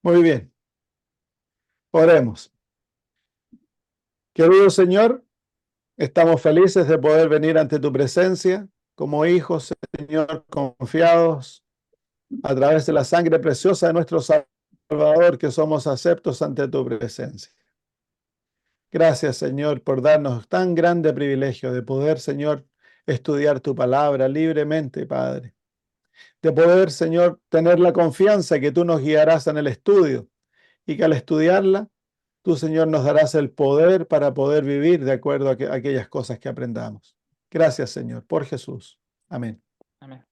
Muy bien, oremos. Querido Señor, estamos felices de poder venir ante tu presencia como hijos, Señor, confiados a través de la sangre preciosa de nuestro Salvador, que somos aceptos ante tu presencia. Gracias, Señor, por darnos tan grande privilegio de poder, Señor, estudiar tu palabra libremente, Padre. De poder, Señor, tener la confianza que tú nos guiarás en el estudio y que al estudiarla, tú, Señor, nos darás el poder para poder vivir de acuerdo a aquellas cosas que aprendamos. Gracias, Señor, por Jesús. Amén. Amén.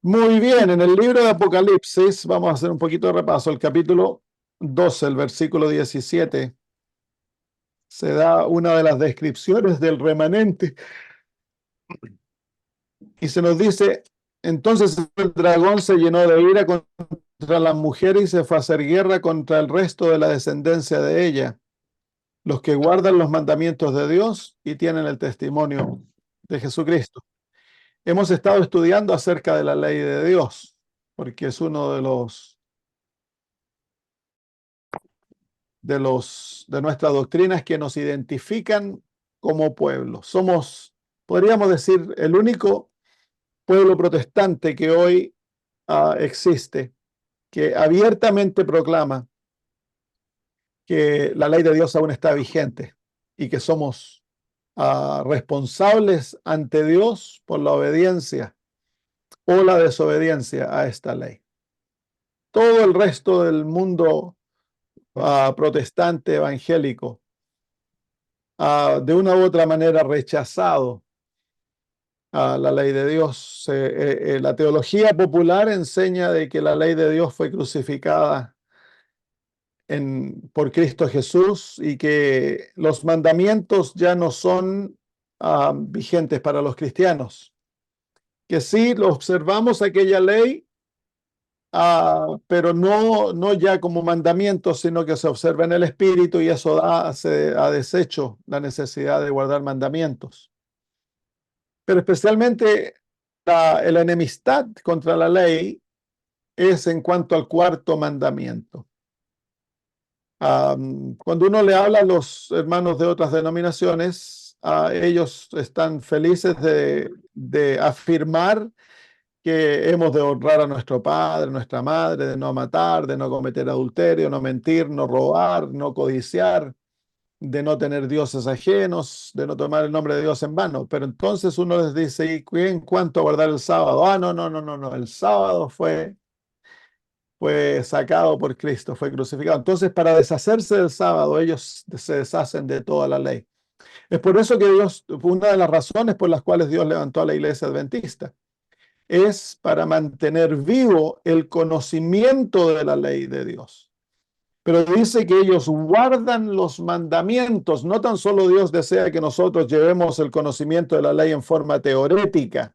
Muy bien, en el libro de Apocalipsis vamos a hacer un poquito de repaso. El capítulo 12, el versículo 17, se da una de las descripciones del remanente y se nos dice, entonces el dragón se llenó de ira contra las mujeres y se fue a hacer guerra contra el resto de la descendencia de ella, los que guardan los mandamientos de Dios y tienen el testimonio de Jesucristo. Hemos estado estudiando acerca de la ley de Dios, porque es uno de nuestras doctrinas que nos identifican como pueblo. Somos, podríamos decir, el único pueblo protestante que hoy existe, que abiertamente proclama que la ley de Dios aún está vigente y que somos responsables ante Dios por la obediencia o la desobediencia a esta ley. Todo el resto del mundo protestante evangélico, de una u otra manera rechazado la ley de Dios. La teología popular enseña de que la ley de Dios fue crucificada por Cristo Jesús y que los mandamientos ya no son vigentes para los cristianos. Que sí, lo observamos aquella ley, pero no ya como mandamientos, sino que se observa en el Espíritu y eso ha deshecho la necesidad de guardar mandamientos. Pero especialmente la enemistad contra la ley es en cuanto al cuarto mandamiento. Cuando uno le habla a los hermanos de otras denominaciones, ellos están felices de afirmar que hemos de honrar a nuestro padre, nuestra madre, de no matar, de no cometer adulterio, no mentir, no robar, no codiciar, de no tener dioses ajenos, de no tomar el nombre de Dios en vano. Pero entonces uno les dice, ¿y en cuanto a guardar el sábado? No, el sábado fue sacado por Cristo, fue crucificado. Entonces, para deshacerse del sábado, ellos se deshacen de toda la ley. Es por eso que Dios, una de las razones por las cuales Dios levantó a la iglesia adventista, es para mantener vivo el conocimiento de la ley de Dios. Pero dice que ellos guardan los mandamientos. No tan solo Dios desea que nosotros llevemos el conocimiento de la ley en forma teorética,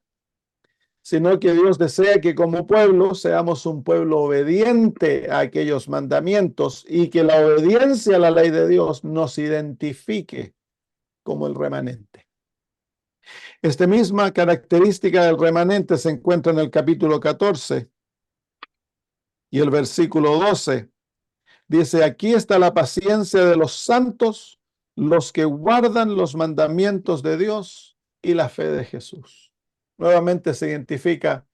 sino que Dios desea que como pueblo seamos un pueblo obediente a aquellos mandamientos y que la obediencia a la ley de Dios nos identifique como el remanente. Esta misma característica del remanente se encuentra en el capítulo 14 y el versículo 12. Dice, aquí está la paciencia de los santos, los que guardan los mandamientos de Dios y la fe de Jesús. Nuevamente se identifica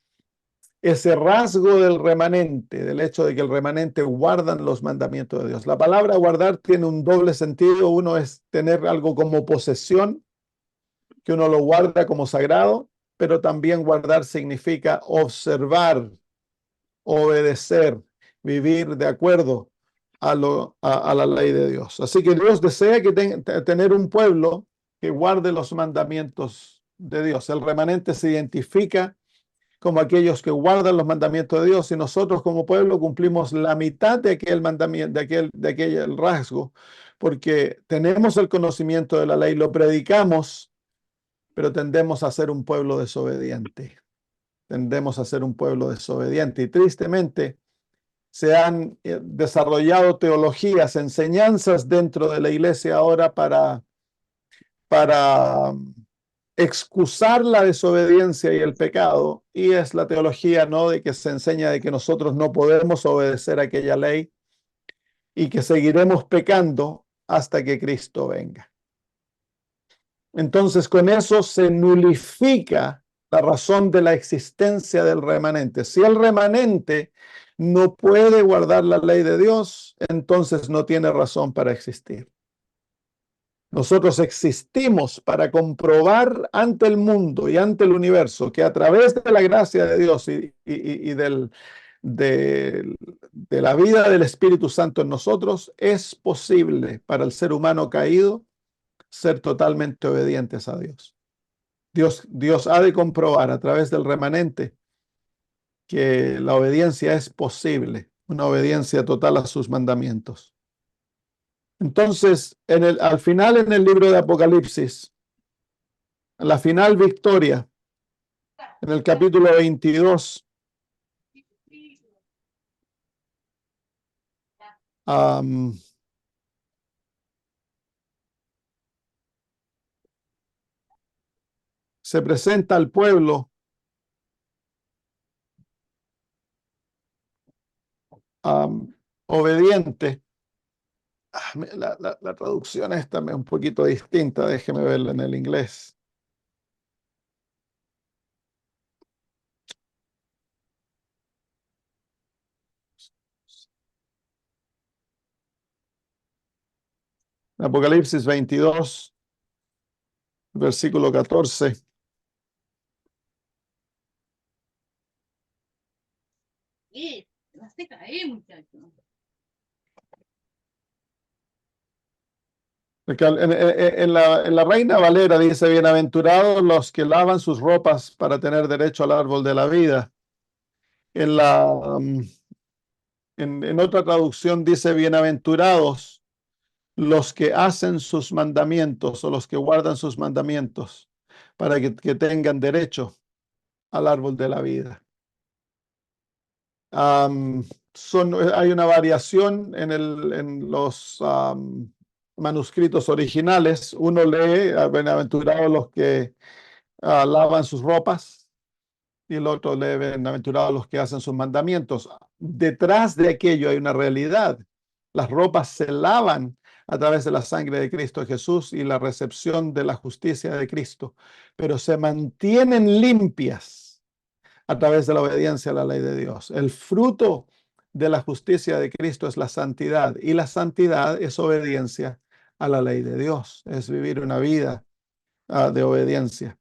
ese rasgo del remanente, del hecho de que el remanente guardan los mandamientos de Dios. La palabra guardar tiene un doble sentido. Uno es tener algo como posesión, que uno lo guarda como sagrado, pero también guardar significa observar, obedecer, vivir de acuerdo a la ley de Dios. Así que Dios desea que tener un pueblo que guarde los mandamientos de Dios. El remanente se identifica como aquellos que guardan los mandamientos de Dios y nosotros como pueblo cumplimos la mitad de aquel mandamiento, de aquel rasgo, porque tenemos el conocimiento de la ley, lo predicamos, pero tendemos a ser un pueblo desobediente. Tendemos a ser un pueblo desobediente y tristemente se han desarrollado teologías, enseñanzas dentro de la iglesia ahora para excusar la desobediencia y el pecado, y es la teología, ¿no?, de que se enseña de que nosotros no podemos obedecer aquella ley y que seguiremos pecando hasta que Cristo venga. Entonces, con eso se nulifica la razón de la existencia del remanente. Si el remanente no puede guardar la ley de Dios, entonces no tiene razón para existir. Nosotros existimos para comprobar ante el mundo y ante el universo que a través de la gracia de Dios y de la vida del Espíritu Santo en nosotros, es posible para el ser humano caído ser totalmente obedientes a Dios. Dios ha de comprobar a través del remanente que la obediencia es posible, una obediencia total a sus mandamientos. Entonces, al final en el libro de Apocalipsis, la final victoria, en el capítulo 22, se presenta al pueblo obediente. La traducción esta es un poquito distinta, déjeme verla en el inglés. Apocalipsis 22, versículo 14. Vas a caer, muchacho. En la Reina Valera dice, bienaventurados los que lavan sus ropas para tener derecho al árbol de la vida. En otra traducción dice, bienaventurados los que hacen sus mandamientos o los que guardan sus mandamientos para que tengan derecho al árbol de la vida. Hay una variación en los manuscritos originales. Uno lee, bienaventurados los que lavan sus ropas, y el otro lee, bienaventurados los que hacen sus mandamientos. Detrás de aquello hay una realidad. Las ropas se lavan a través de la sangre de Cristo Jesús y la recepción de la justicia de Cristo, pero se mantienen limpias a través de la obediencia a la ley de Dios. El fruto de la justicia de Cristo es la santidad, y la santidad es obediencia a la ley de Dios, es vivir una vida de obediencia.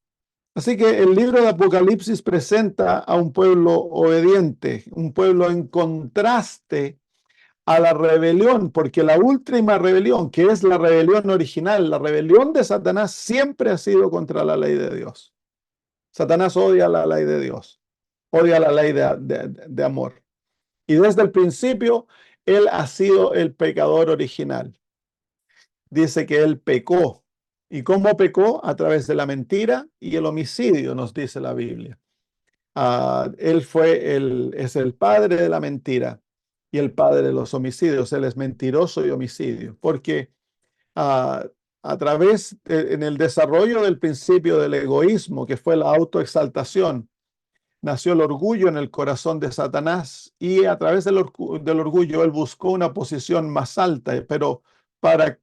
Así que el libro de Apocalipsis presenta a un pueblo obediente, un pueblo en contraste a la rebelión, porque la última rebelión, que es la rebelión original, la rebelión de Satanás, siempre ha sido contra la ley de Dios. Satanás odia la ley de Dios, odia la ley de amor. Y desde el principio, él ha sido el pecador original. Dice que él pecó. ¿Y cómo pecó? A través de la mentira y el homicidio, nos dice la Biblia. Él es el padre de la mentira y el padre de los homicidios. Él es mentiroso y homicidio, porque a través, en el desarrollo del principio del egoísmo, que fue la autoexaltación, nació el orgullo en el corazón de Satanás, y a través del orgullo él buscó una posición más alta, pero para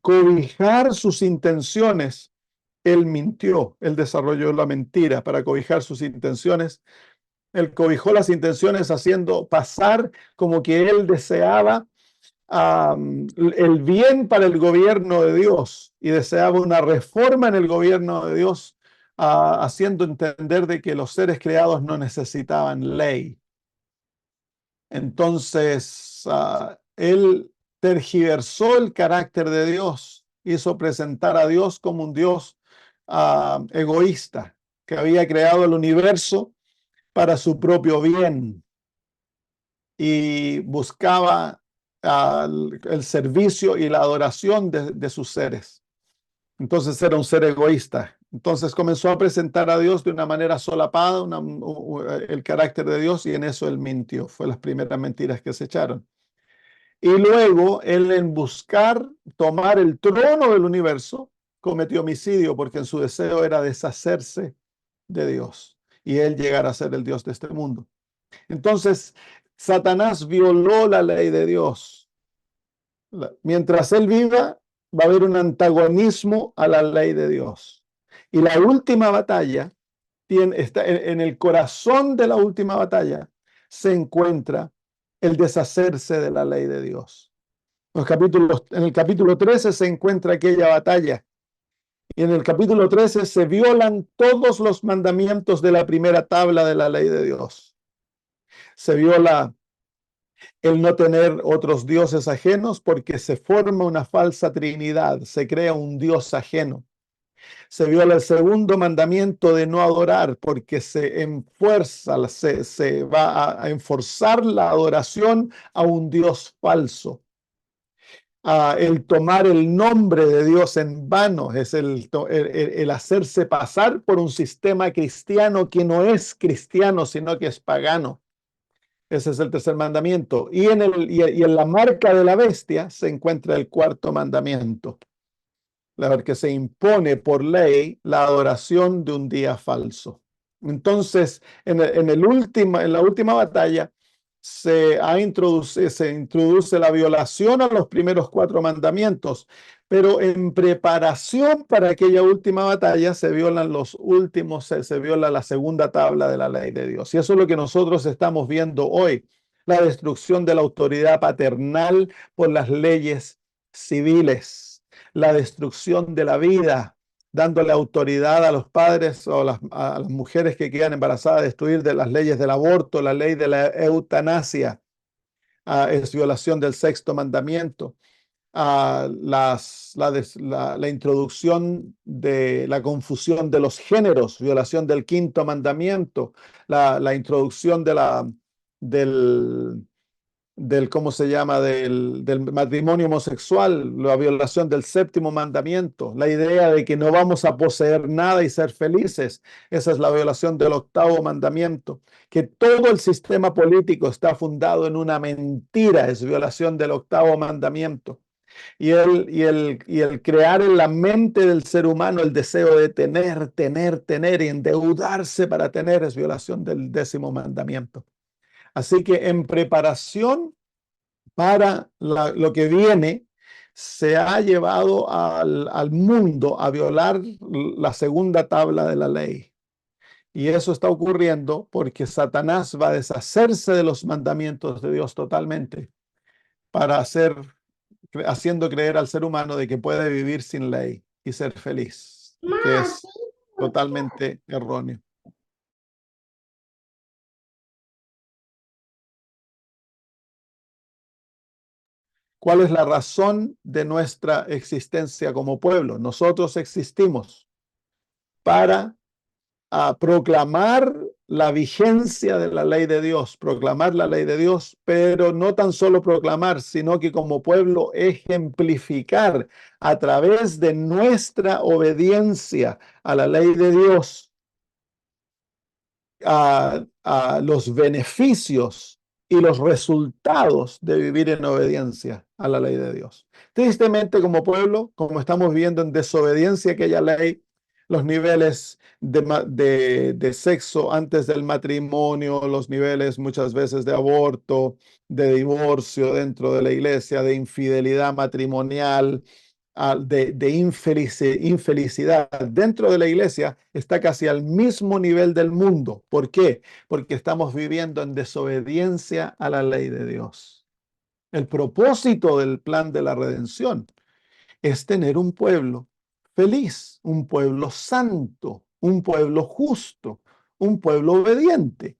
cobijar sus intenciones, él mintió, él desarrolló la mentira para cobijar sus intenciones. Él cobijó las intenciones haciendo pasar como que él deseaba el bien para el gobierno de Dios y deseaba una reforma en el gobierno de Dios, haciendo entender de que los seres creados no necesitaban ley. Entonces, él tergiversó el carácter de Dios, hizo presentar a Dios como un Dios egoísta, que había creado el universo para su propio bien y buscaba el servicio y la adoración de sus seres. Entonces era un ser egoísta. Entonces comenzó a presentar a Dios de una manera solapada, el carácter de Dios, y en eso él mintió. Fue las primeras mentiras que se echaron. Y luego él, en buscar tomar el trono del universo, cometió homicidio porque en su deseo era deshacerse de Dios y él llegar a ser el Dios de este mundo. Entonces, Satanás violó la ley de Dios. Mientras él viva, va a haber un antagonismo a la ley de Dios. Y la última batalla está en el corazón de la última batalla, se encuentra el deshacerse de la ley de Dios. En el capítulo 13 se encuentra aquella batalla. Y en el capítulo 13 se violan todos los mandamientos de la primera tabla de la ley de Dios. Se viola el no tener otros dioses ajenos porque se forma una falsa trinidad, se crea un dios ajeno. Se viola el segundo mandamiento de no adorar porque se va a enforzar la adoración a un dios falso. El tomar el nombre de Dios en vano es el hacerse pasar por un sistema cristiano que no es cristiano, sino que es pagano. Ese es el tercer mandamiento. Y en la marca de la bestia se encuentra el cuarto mandamiento, que se impone por ley la adoración de un día falso. Entonces, en la última batalla se introduce la violación a los primeros cuatro mandamientos, pero en preparación para aquella última batalla se violan se viola la segunda tabla de la ley de Dios. Y eso es lo que nosotros estamos viendo hoy, la destrucción de la autoridad paternal por las leyes civiles, la destrucción de la vida, dándole autoridad a los padres o a las mujeres que quedan embarazadas, destruir de las leyes del aborto, la ley de la eutanasia, es violación del sexto mandamiento, la introducción de la confusión de los géneros, violación del quinto mandamiento, la introducción ¿cómo se llama? Del matrimonio homosexual, la violación del séptimo mandamiento, la idea de que no vamos a poseer nada y ser felices. Esa es la violación del octavo mandamiento. Que todo el sistema político está fundado en una mentira, es violación del octavo mandamiento. Y el crear en la mente del ser humano el deseo de tener y endeudarse para tener es violación del décimo mandamiento. Así que en preparación para lo que viene, se ha llevado al mundo a violar la segunda tabla de la ley. Y eso está ocurriendo porque Satanás va a deshacerse de los mandamientos de Dios totalmente para haciendo creer al ser humano de que puede vivir sin ley y ser feliz, que es totalmente erróneo. ¿Cuál es la razón de nuestra existencia como pueblo? Nosotros existimos para proclamar la vigencia de la ley de Dios, proclamar la ley de Dios, pero no tan solo proclamar, sino que como pueblo ejemplificar a través de nuestra obediencia a la ley de Dios a los beneficios y los resultados de vivir en obediencia a la ley de Dios. Tristemente, como pueblo, como estamos viendo en desobediencia a aquella ley, los niveles de sexo antes del matrimonio, los niveles muchas veces de aborto, de divorcio dentro de la iglesia, de infidelidad matrimonial, de infelicidad dentro de la iglesia está casi al mismo nivel del mundo. ¿Por qué? Porque estamos viviendo en desobediencia a la ley de Dios. El propósito del plan de la redención es tener un pueblo feliz, un pueblo santo, un pueblo justo, un pueblo obediente.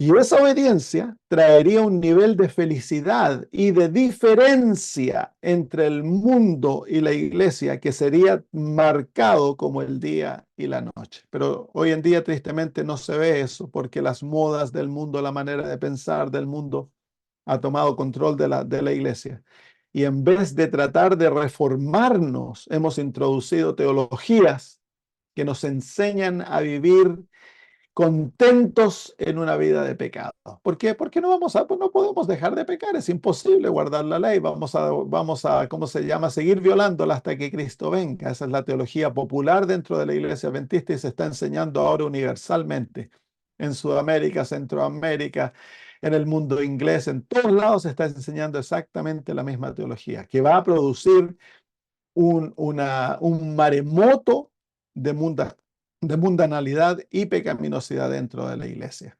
Y esa obediencia traería un nivel de felicidad y de diferencia entre el mundo y la iglesia que sería marcado como el día y la noche. Pero hoy en día tristemente no se ve eso porque las modas del mundo, la manera de pensar del mundo ha tomado control de la iglesia. Y en vez de tratar de reformarnos, hemos introducido teologías que nos enseñan a vivir contentos en una vida de pecado. ¿Por qué? Porque pues no podemos dejar de pecar, es imposible guardar la ley, vamos a, ¿cómo se llama? Seguir violándola hasta que Cristo venga. Esa es la teología popular dentro de la Iglesia Adventista y se está enseñando ahora universalmente en Sudamérica, Centroamérica, en el mundo inglés, en todos lados se está enseñando exactamente la misma teología, que va a producir un maremoto de, de mundanalidad y pecaminosidad dentro de la iglesia.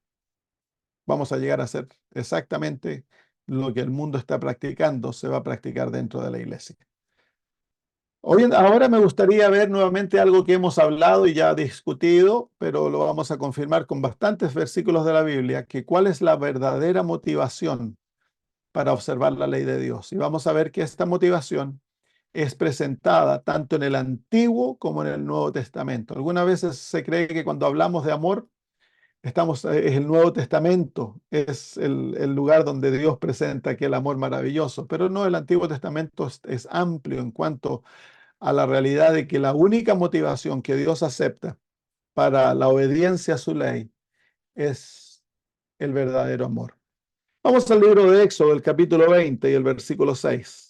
Vamos a llegar a hacer exactamente lo que el mundo está practicando, se va a practicar dentro de la iglesia. Ahora me gustaría ver nuevamente algo que hemos hablado y ya discutido, pero lo vamos a confirmar con bastantes versículos de la Biblia, que cuál es la verdadera motivación para observar la ley de Dios. Y vamos a ver que esta motivación es presentada tanto en el Antiguo como en el Nuevo Testamento. Algunas veces se cree que cuando hablamos de amor, es el Nuevo Testamento, es el lugar donde Dios presenta aquel amor maravilloso, pero no, el Antiguo Testamento es amplio en cuanto a la realidad de que la única motivación que Dios acepta para la obediencia a su ley es el verdadero amor. Vamos al libro de Éxodo, el capítulo 20 y el versículo 6.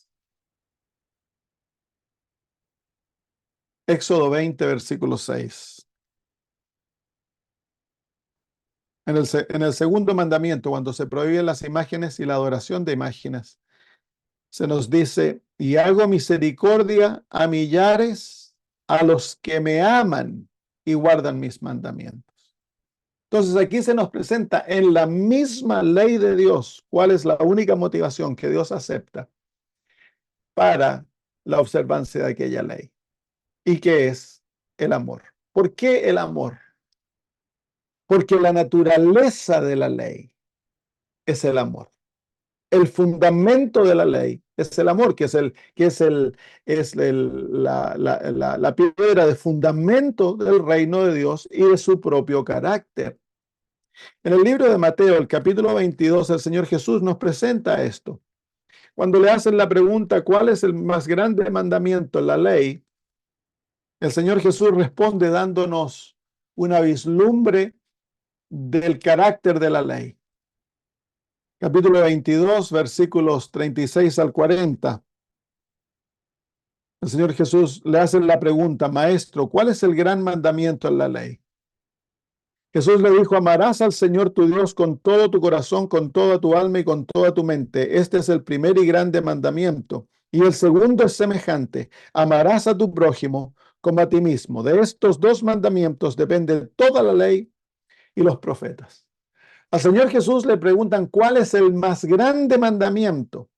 Éxodo 20, versículo 6. En el segundo mandamiento, cuando se prohíben las imágenes y la adoración de imágenes, se nos dice, y hago misericordia a millares a los que me aman y guardan mis mandamientos. Entonces aquí se nos presenta en la misma ley de Dios cuál es la única motivación que Dios acepta para la observancia de aquella ley. ¿Y qué es el amor? ¿Por qué el amor? Porque la naturaleza de la ley es el amor. El fundamento de la ley es el amor, la piedra de fundamento del reino de Dios y de su propio carácter. En el libro de Mateo, el capítulo 22, el Señor Jesús nos presenta esto. Cuando le hacen la pregunta, ¿cuál es el más grande mandamiento en la ley? El Señor Jesús responde dándonos una vislumbre del carácter de la ley. Capítulo 22, versículos 36 al 40. El Señor Jesús le hace la pregunta, Maestro, ¿cuál es el gran mandamiento en la ley? Jesús le dijo, amarás al Señor tu Dios con todo tu corazón, con toda tu alma y con toda tu mente. Este es el primer y grande mandamiento. Y el segundo es semejante, amarás a tu prójimo como a ti mismo. De estos dos mandamientos depende toda la ley y los profetas. Al Señor Jesús le preguntan cuál es el más grande mandamiento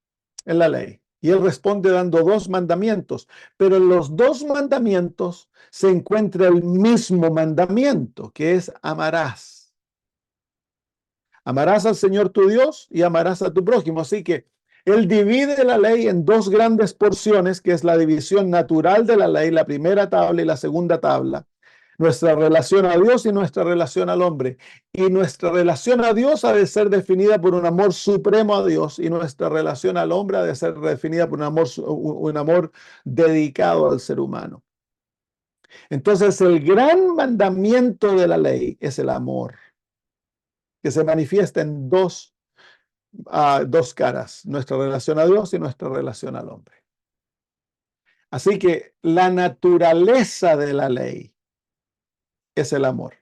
en la ley. Y él responde dando dos mandamientos, pero en los dos mandamientos se encuentra el mismo mandamiento, que es amarás. Amarás al Señor tu Dios y amarás a tu prójimo. Así que él divide la ley en dos grandes porciones, que es la división natural de la ley, la primera tabla y la segunda tabla. Nuestra relación a Dios y nuestra relación al hombre. Y nuestra relación a Dios ha de ser definida por un amor supremo a Dios y nuestra relación al hombre ha de ser definida por un amor dedicado al ser humano. Entonces el gran mandamiento de la ley es el amor, que se manifiesta en dos caras, nuestra relación a Dios y nuestra relación al hombre. Así que la naturaleza de la ley es el amor.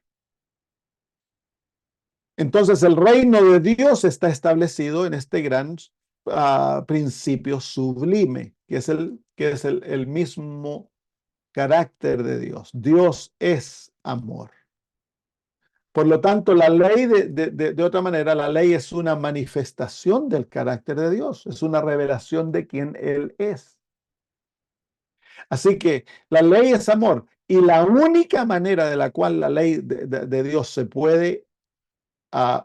Entonces el reino de Dios está establecido en este gran principio sublime, que es el mismo carácter de Dios. Dios es amor. Por lo tanto, la ley, de otra manera, la ley es una manifestación del carácter de Dios, es una revelación de quién Él es. Así que la ley es amor y la única manera de la cual la ley de Dios se puede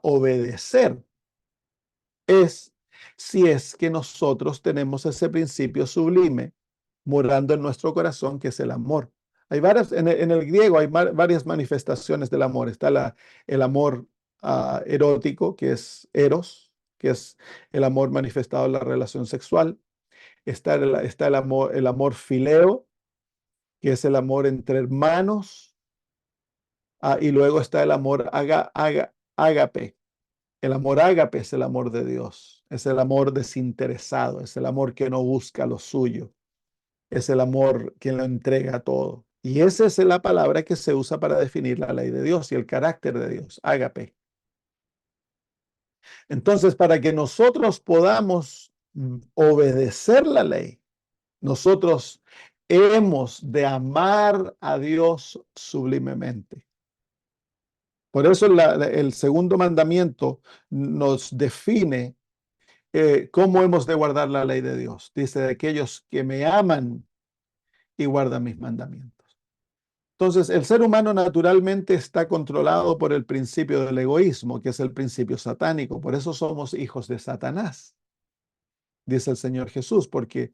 obedecer es si es que nosotros tenemos ese principio sublime morando en nuestro corazón, que es el amor. Hay varias, en el griego hay varias manifestaciones del amor. Está el amor erótico, que es eros, que es el amor manifestado en la relación sexual. Está el amor fileo, que es el amor entre hermanos, Y luego está el amor ágape. El amor ágape es el amor de Dios, es el amor desinteresado, es el amor que no busca lo suyo, es el amor que lo entrega todo. Y esa es la palabra que se usa para definir la ley de Dios y el carácter de Dios, ágape. Entonces, para que nosotros podamos obedecer la ley, nosotros hemos de amar a Dios sublimemente. Por eso el segundo mandamiento nos define cómo hemos de guardar la ley de Dios. Dice, de aquellos que me aman y guardan mis mandamientos. Entonces, el ser humano naturalmente está controlado por el principio del egoísmo, que es el principio satánico. Por eso somos hijos de Satanás, dice el Señor Jesús, porque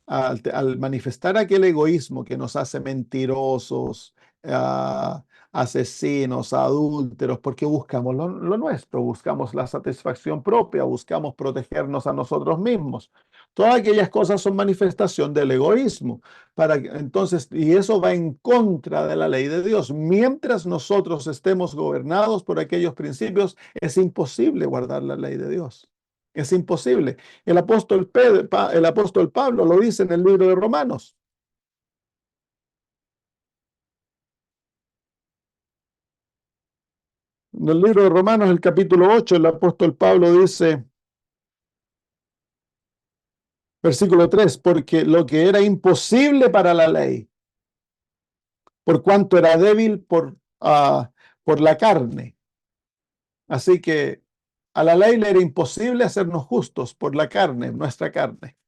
al manifestar aquel egoísmo que nos hace mentirosos, ah, asesinos, adúlteros, porque buscamos lo nuestro, buscamos la satisfacción propia, buscamos protegernos a nosotros mismos. Todas aquellas cosas son manifestación del egoísmo. Entonces, y eso va en contra de la ley de Dios. Mientras nosotros estemos gobernados por aquellos principios, es imposible guardar la ley de Dios. Es imposible. El apóstol Pablo lo dice en el libro de Romanos. En el libro de Romanos, el capítulo 8, el apóstol Pablo dice, versículo 3, porque lo que era imposible para la ley, por cuanto era débil por la carne. Así que a la ley le era imposible hacernos justos por la carne, nuestra carne.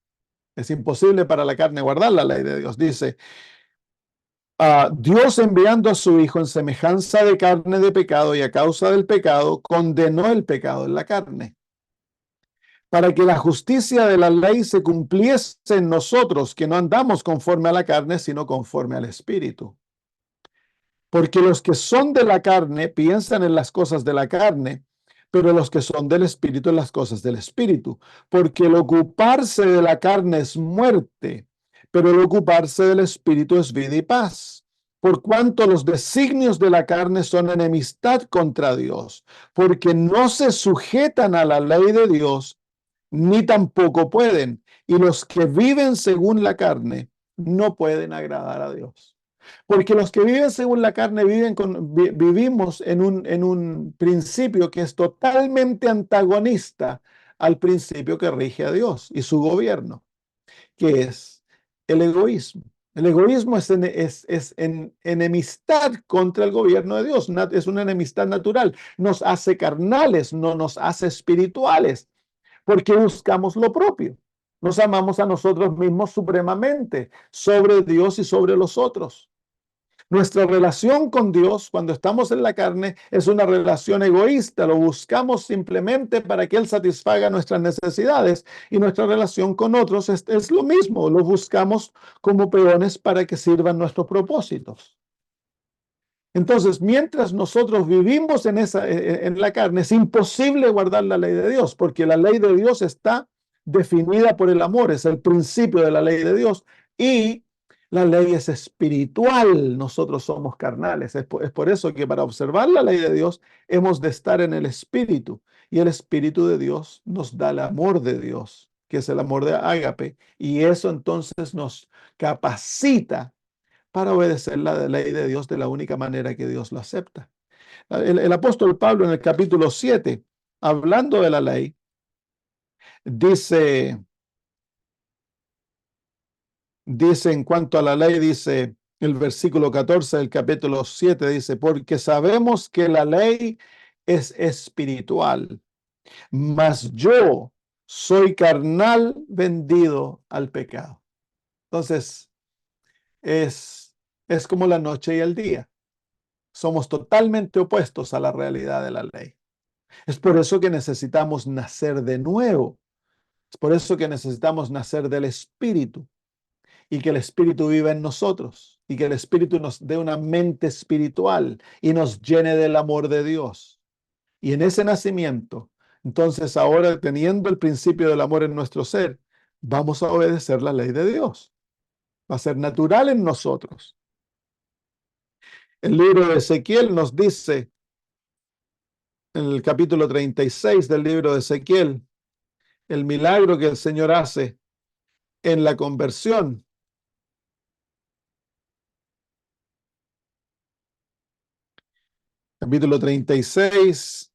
Es imposible para la carne guardar la ley de Dios. Dice, Dios enviando a su Hijo en semejanza de carne de pecado y a causa del pecado, condenó el pecado en la carne, para que la justicia de la ley se cumpliese en nosotros, que no andamos conforme a la carne, sino conforme al Espíritu. Porque los que son de la carne piensan en las cosas de la carne, pero los que son del Espíritu en las cosas del Espíritu. Porque el ocuparse de la carne es muerte, pero el ocuparse del Espíritu es vida y paz. Por cuanto los designios de la carne son enemistad contra Dios, porque no se sujetan a la ley de Dios, ni tampoco pueden. Y los que viven según la carne no pueden agradar a Dios. Porque los que viven según la carne vivimos en un principio que es totalmente antagonista al principio que rige a Dios y su gobierno, que es el egoísmo. El egoísmo es enemistad contra el gobierno de Dios, es una enemistad natural, nos hace carnales, no nos hace espirituales, porque buscamos lo propio. Nos amamos a nosotros mismos supremamente, sobre Dios y sobre los otros. Nuestra relación con Dios cuando estamos en la carne es una relación egoísta, lo buscamos simplemente para que Él satisfaga nuestras necesidades, y nuestra relación con otros es lo mismo, lo buscamos como peones para que sirvan nuestros propósitos. Entonces, mientras nosotros vivimos en la carne, es imposible guardar la ley de Dios, porque la ley de Dios está definida por el amor, es el principio de la ley de Dios, y la ley es espiritual, nosotros somos carnales. Es por eso que para observar la ley de Dios hemos de estar en el Espíritu, y el Espíritu de Dios nos da el amor de Dios, que es el amor de ágape, y eso entonces nos capacita para obedecer la ley de Dios de la única manera que Dios lo acepta. El apóstol Pablo en el capítulo 7, hablando de la ley, dice, dice en cuanto a la ley, dice el versículo 14 del capítulo 7, dice, porque sabemos que la ley es espiritual, mas yo soy carnal vendido al pecado. Entonces, es como la noche y el día. Somos totalmente opuestos a la realidad de la ley. Es por eso que necesitamos nacer de nuevo. Es por eso que necesitamos nacer del Espíritu, y que el Espíritu viva en nosotros, y que el Espíritu nos dé una mente espiritual y nos llene del amor de Dios. Y en ese nacimiento, entonces ahora teniendo el principio del amor en nuestro ser, vamos a obedecer la ley de Dios. Va a ser natural en nosotros. El libro de Ezequiel nos dice, en el capítulo 36 del libro de Ezequiel, el milagro que el Señor hace en la conversión. Capítulo 36,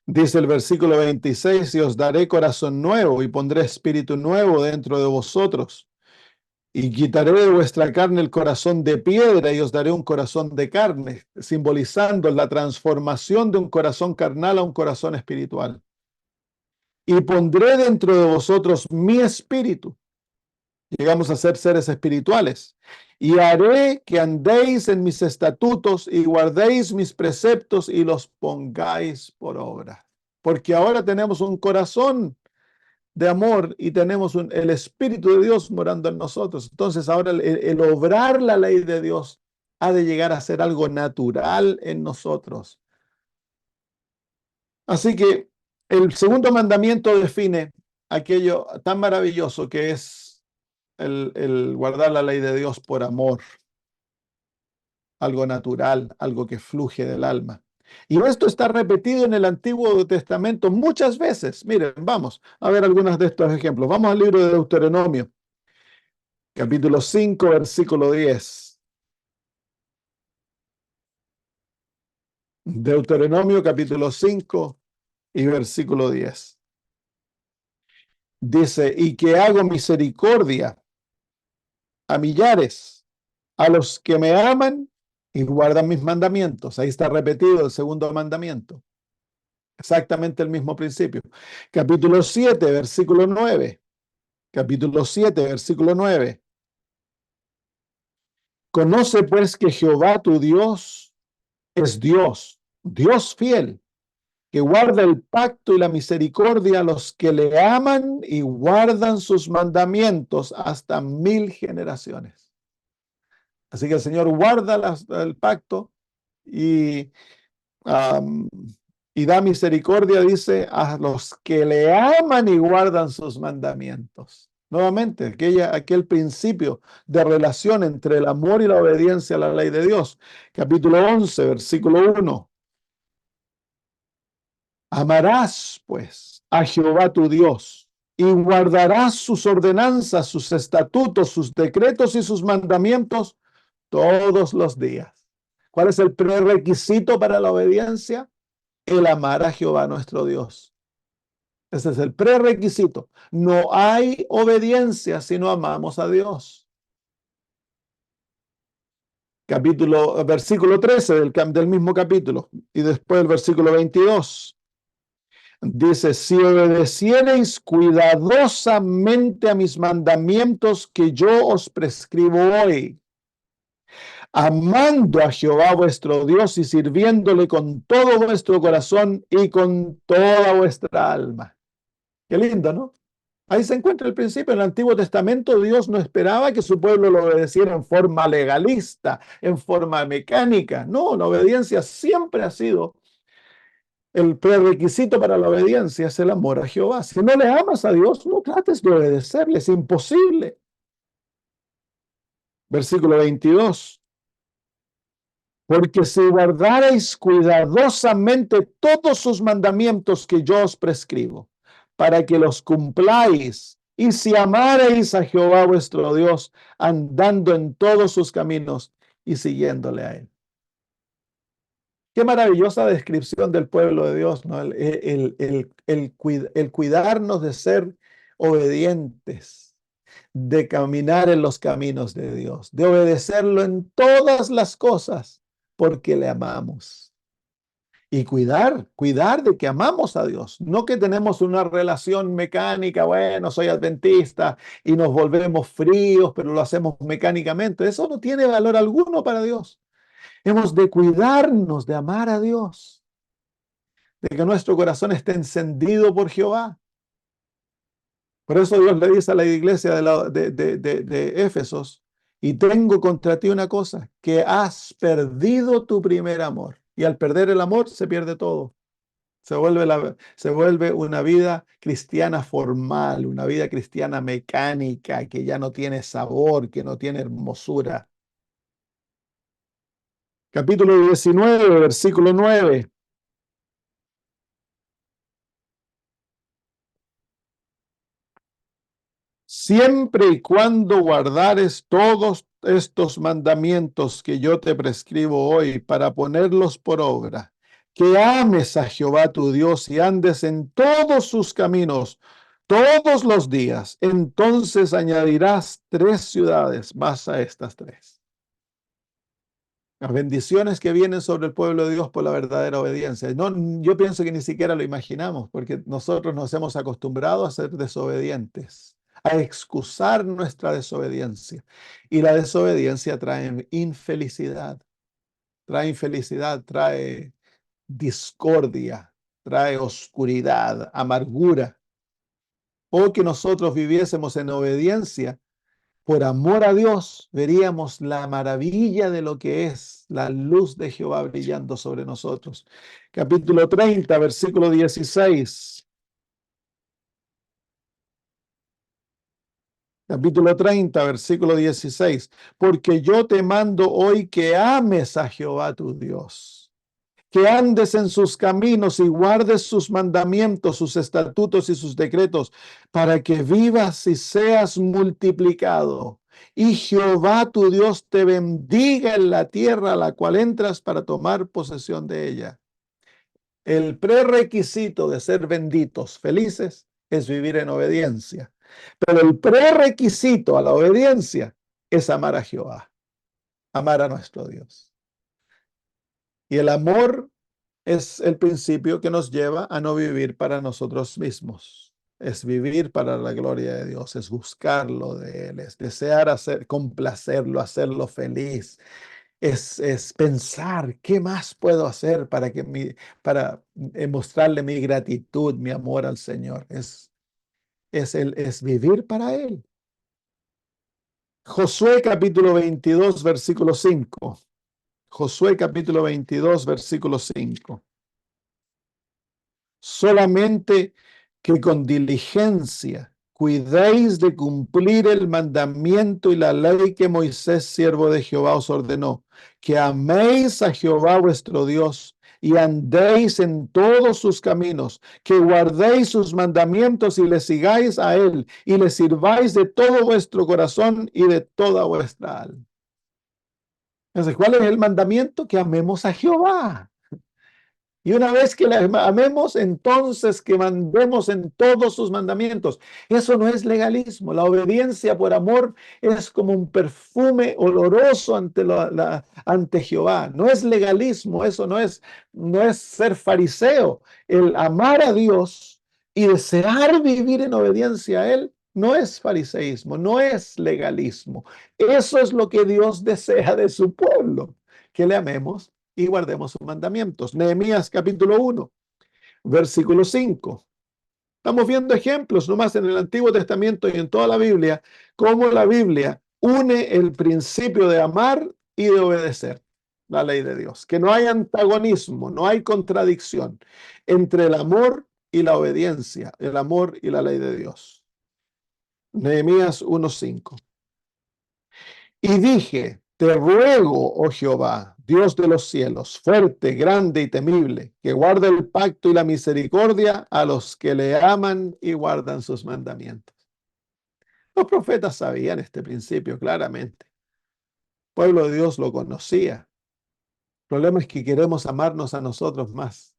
dice el versículo 26, y os daré corazón nuevo y pondré espíritu nuevo dentro de vosotros. Y quitaré de vuestra carne el corazón de piedra y os daré un corazón de carne, simbolizando la transformación de un corazón carnal a un corazón espiritual. Y pondré dentro de vosotros mi espíritu. Llegamos a ser seres espirituales. Y haré que andéis en mis estatutos y guardéis mis preceptos y los pongáis por obra. Porque ahora tenemos un corazón de amor y tenemos el Espíritu de Dios morando en nosotros. Entonces ahora el obrar la ley de Dios ha de llegar a ser algo natural en nosotros. Así que el segundo mandamiento define aquello tan maravilloso que es el guardar la ley de Dios por amor, algo natural, algo que fluye del alma. Y esto está repetido en el Antiguo Testamento muchas veces. Miren, vamos a ver algunos de estos ejemplos. Vamos al libro de Deuteronomio, capítulo 5, versículo 10. Deuteronomio, capítulo 5 y versículo 10. Dice, y que hago misericordia a millares, a los que me aman y guardan mis mandamientos. Ahí está repetido el segundo mandamiento. Exactamente el mismo principio. Capítulo 7, versículo 9. Capítulo 7, versículo 9. Conoce pues que Jehová tu Dios es Dios, Dios fiel, que guarda el pacto y la misericordia a los que le aman y guardan sus mandamientos hasta 1000 generaciones. Así que el Señor guarda el pacto y, um, y da misericordia, dice, a los que le aman y guardan sus mandamientos. Nuevamente, aquel principio de relación entre el amor y la obediencia a la ley de Dios. Capítulo 11, versículo 1. Amarás, pues, a Jehová tu Dios y guardarás sus ordenanzas, sus estatutos, sus decretos y sus mandamientos todos los días. ¿Cuál es el prerequisito para la obediencia? El amar a Jehová nuestro Dios. Ese es el prerequisito. No hay obediencia si no amamos a Dios. Versículo 13 del mismo capítulo y después el versículo 22. Dice, si obedeciereis cuidadosamente a mis mandamientos que yo os prescribo hoy, amando a Jehová vuestro Dios y sirviéndole con todo vuestro corazón y con toda vuestra alma. Qué lindo, ¿no? Ahí se encuentra el principio. En el Antiguo Testamento Dios no esperaba que su pueblo lo obedeciera en forma legalista, en forma mecánica. No, la obediencia siempre ha sido el prerequisito para la obediencia, es el amor a Jehová. Si no le amas a Dios, no trates de obedecerle, es imposible. Versículo 22. Porque si guardareis cuidadosamente todos sus mandamientos que yo os prescribo, para que los cumpláis, y si amareis a Jehová vuestro Dios, andando en todos sus caminos y siguiéndole a él. Qué maravillosa descripción del pueblo de Dios, ¿no? El cuidarnos de ser obedientes, de caminar en los caminos de Dios, de obedecerlo en todas las cosas, porque le amamos. Y cuidar de que amamos a Dios, no que tenemos una relación mecánica, bueno, soy adventista y nos volvemos fríos, pero lo hacemos mecánicamente. Eso no tiene valor alguno para Dios. Hemos de cuidarnos de amar a Dios, de que nuestro corazón esté encendido por Jehová. Por eso Dios le dice a la iglesia de Éfesos, y tengo contra ti una cosa, que has perdido tu primer amor. Y al perder el amor se pierde todo. Se vuelve una vida cristiana formal, una vida cristiana mecánica, que ya no tiene sabor, que no tiene hermosura. Capítulo 19, versículo 9. Siempre y cuando guardares todos estos mandamientos que yo te prescribo hoy para ponerlos por obra, que ames a Jehová tu Dios y andes en todos sus caminos todos los días, entonces añadirás 3 ciudades más a estas 3. Las bendiciones que vienen sobre el pueblo de Dios por la verdadera obediencia. No, yo pienso que ni siquiera lo imaginamos, porque nosotros nos hemos acostumbrado a ser desobedientes, a excusar nuestra desobediencia. Y la desobediencia trae infelicidad, trae discordia, trae oscuridad, amargura. O que nosotros viviésemos en obediencia por amor a Dios, veríamos la maravilla de lo que es la luz de Jehová brillando sobre nosotros. Capítulo 30, versículo 16. Capítulo 30, versículo 16. Porque yo te mando hoy que ames a Jehová tu Dios, que andes en sus caminos y guardes sus mandamientos, sus estatutos y sus decretos, para que vivas y seas multiplicado. Y Jehová tu Dios te bendiga en la tierra a la cual entras para tomar posesión de ella. El prerequisito de ser benditos, felices, es vivir en obediencia. Pero el prerequisito a la obediencia es amar a Jehová, amar a nuestro Dios. Y el amor es el principio que nos lleva a no vivir para nosotros mismos. Es vivir para la gloria de Dios, es buscarlo de Él, es desear complacerlo, hacerlo feliz, es pensar qué más puedo hacer para mostrarle mi gratitud, mi amor al Señor. Es vivir para Él. Josué capítulo 22, versículo 5. Josué capítulo 22, versículo 5. Solamente que con diligencia cuidéis de cumplir el mandamiento y la ley que Moisés, siervo de Jehová, os ordenó, que améis a Jehová vuestro Dios y andéis en todos sus caminos, que guardéis sus mandamientos y le sigáis a él y le sirváis de todo vuestro corazón y de toda vuestra alma. Entonces, ¿cuál es el mandamiento? Que amemos a Jehová. Y una vez que le amemos, entonces que mandemos en todos sus mandamientos. Eso no es legalismo. La obediencia por amor es como un perfume oloroso ante Jehová. No es legalismo, eso no es ser fariseo. El amar a Dios y desear vivir en obediencia a Él no es fariseísmo, no es legalismo. Eso es lo que Dios desea de su pueblo, que le amemos y guardemos sus mandamientos. Nehemías capítulo 1, versículo 5. Estamos viendo ejemplos nomás en el Antiguo Testamento y en toda la Biblia, cómo la Biblia une el principio de amar y de obedecer la ley de Dios. Que no hay antagonismo, no hay contradicción entre el amor y la obediencia, el amor y la ley de Dios. Nehemías 1:5. Y dije, te ruego, oh Jehová, Dios de los cielos, fuerte, grande y temible, que guarde el pacto y la misericordia a los que le aman y guardan sus mandamientos. Los profetas sabían este principio claramente. El pueblo de Dios lo conocía. El problema es que queremos amarnos a nosotros más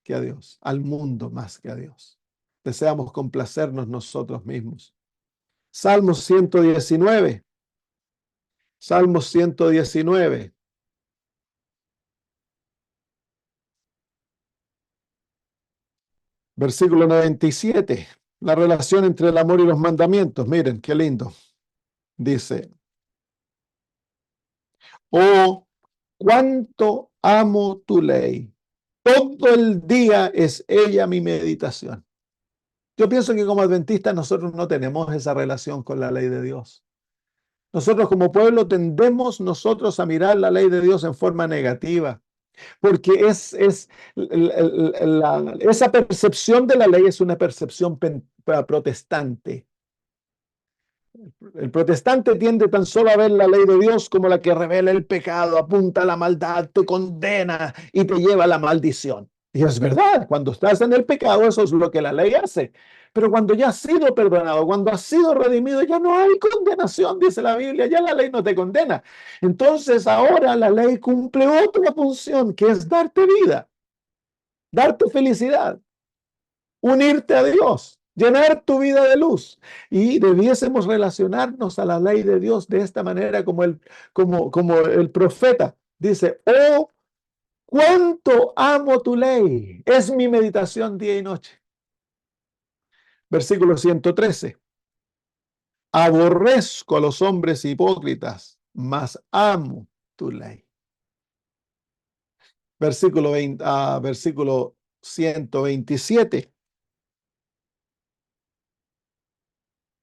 que a Dios, al mundo más que a Dios. Deseamos complacernos nosotros mismos. Salmo 119. Salmo 119. Versículo 97, la relación entre el amor y los mandamientos. Miren, qué lindo. Dice, oh, cuánto amo tu ley. Todo el día es ella mi meditación. Yo pienso que como adventistas nosotros no tenemos esa relación con la ley de Dios. Nosotros como pueblo tendemos nosotros a mirar la ley de Dios en forma negativa. porque esa percepción de la ley es una percepción protestante. El protestante tiende tan solo a ver la ley de Dios como la que revela el pecado, apunta a la maldad, te condena y te lleva a la maldición. Y es verdad, cuando estás en el pecado, eso es lo que la ley hace. Pero cuando ya has sido perdonado, cuando has sido redimido, ya no hay condenación, dice la Biblia, ya la ley no te condena. Entonces ahora la ley cumple otra función, que es darte vida, darte felicidad, unirte a Dios, llenar tu vida de luz. Y debiésemos relacionarnos a la ley de Dios de esta manera como el profeta dice, oh, cuánto amo tu ley, es mi meditación día y noche. Versículo 113. Aborrezco a los hombres hipócritas, mas amo tu ley. Versículo 127.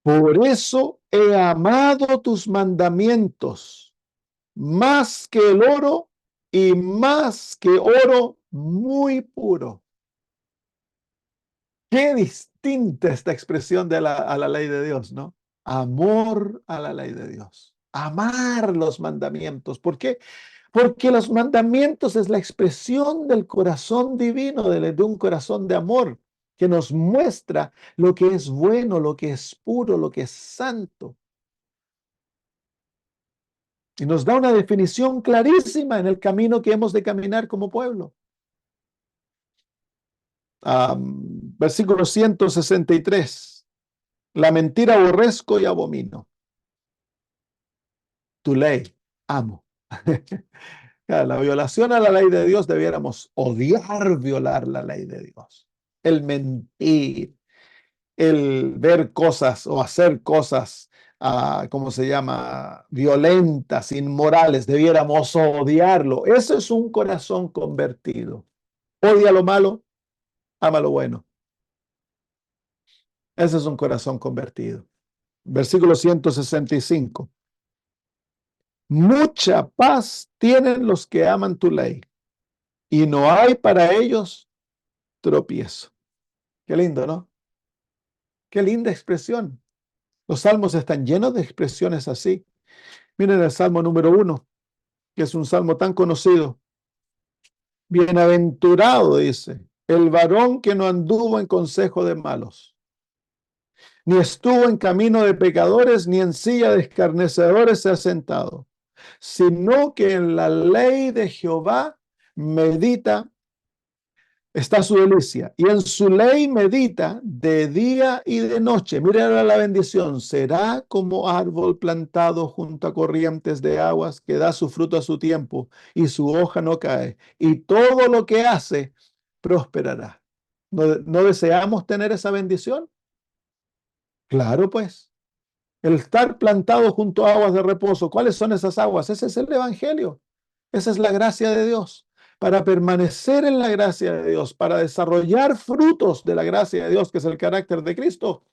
Por eso he amado tus mandamientos más que el oro y más que oro muy puro. Qué distinta esta expresión a la ley de Dios, ¿no? Amor a la ley de Dios. Amar los mandamientos. ¿Por qué? Porque los mandamientos es la expresión del corazón divino, de un corazón de amor, que nos muestra lo que es bueno, lo que es puro, lo que es santo. Y nos da una definición clarísima en el camino que hemos de caminar como pueblo. Versículo 163. La mentira aborrezco y abomino. Tu ley amo. La violación a la ley de Dios, debiéramos odiar violar la ley de Dios. El mentir, el ver cosas o hacer cosas, ¿cómo se llama? Violentas, inmorales, debiéramos odiarlo. Eso es un corazón convertido. Odia lo malo, ama lo bueno. Ese es un corazón convertido. Versículo 165. Mucha paz tienen los que aman tu ley, y no hay para ellos tropiezo. Qué lindo, ¿no? Qué linda expresión. Los salmos están llenos de expresiones así. Miren el Salmo número 1, que es un salmo tan conocido. Bienaventurado, dice, el varón que no anduvo en consejo de malos, ni estuvo en camino de pecadores, ni en silla de escarnecedores se ha sentado, sino que en la ley de Jehová medita, está su delicia, y en su ley medita de día y de noche. Mira ahora la bendición. Será como árbol plantado junto a corrientes de aguas, que da su fruto a su tiempo, y su hoja no cae, y todo lo que hace prosperará. ¿No deseamos tener esa bendición? Claro, pues. El estar plantado junto a aguas de reposo. ¿Cuáles son esas aguas? Ese es el Evangelio. Esa es la gracia de Dios. Para permanecer en la gracia de Dios, para desarrollar frutos de la gracia de Dios, que es el carácter de Cristo,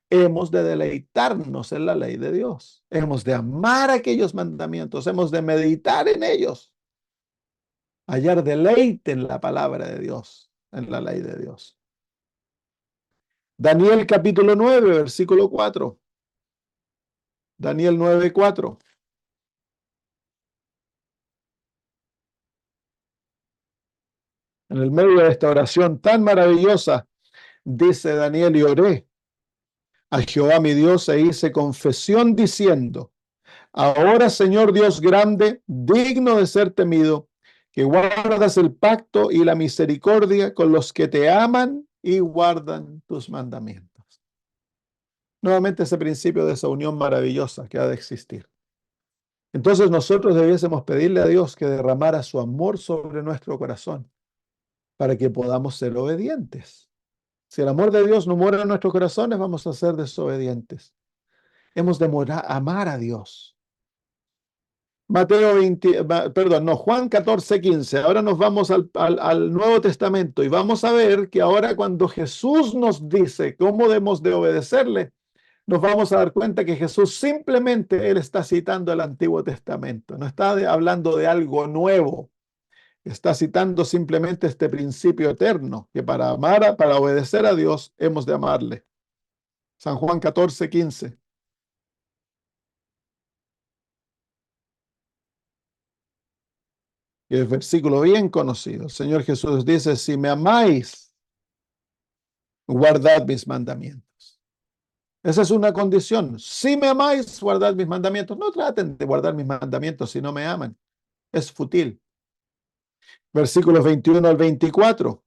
hemos de deleitarnos en la ley de Dios. Hemos de amar aquellos mandamientos, hemos de meditar en ellos, hallar deleite en la palabra de Dios, en la ley de Dios. Daniel capítulo 9, versículo 4. Daniel 9:4. En el medio de esta oración tan maravillosa, dice Daniel, y oré a Jehová mi Dios e hice confesión diciendo, ahora Señor Dios grande, digno de ser temido, que guardas el pacto y la misericordia con los que te aman y guardan tus mandamientos. Nuevamente ese principio de esa unión maravillosa que ha de existir. Entonces nosotros debiésemos pedirle a Dios que derramara su amor sobre nuestro corazón para que podamos ser obedientes. Si el amor de Dios no mora en nuestros corazones, vamos a ser desobedientes. Hemos de amar a Dios. Juan 14:15. Ahora nos vamos al Nuevo Testamento y vamos a ver que ahora cuando Jesús nos dice cómo debemos de obedecerle, nos vamos a dar cuenta que Jesús simplemente, él está citando el Antiguo Testamento, no está hablando de algo nuevo. Está citando simplemente este principio eterno, que para amar, para obedecer a Dios, hemos de amarle. San Juan 14:15. Y el versículo bien conocido. El Señor Jesús dice, si me amáis, guardad mis mandamientos. Esa es una condición. Si me amáis, guardad mis mandamientos. No traten de guardar mis mandamientos si no me aman. Es fútil. Versículos 21 al 24.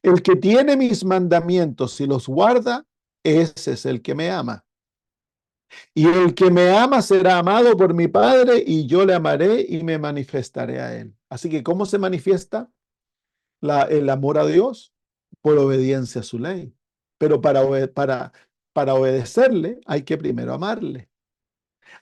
El que tiene mis mandamientos y los guarda, ese es el que me ama. Y el que me ama será amado por mi Padre, y yo le amaré y me manifestaré a él. Así que, ¿cómo se manifiesta el amor a Dios? Por obediencia a su ley. Pero para obedecerle hay que primero amarle.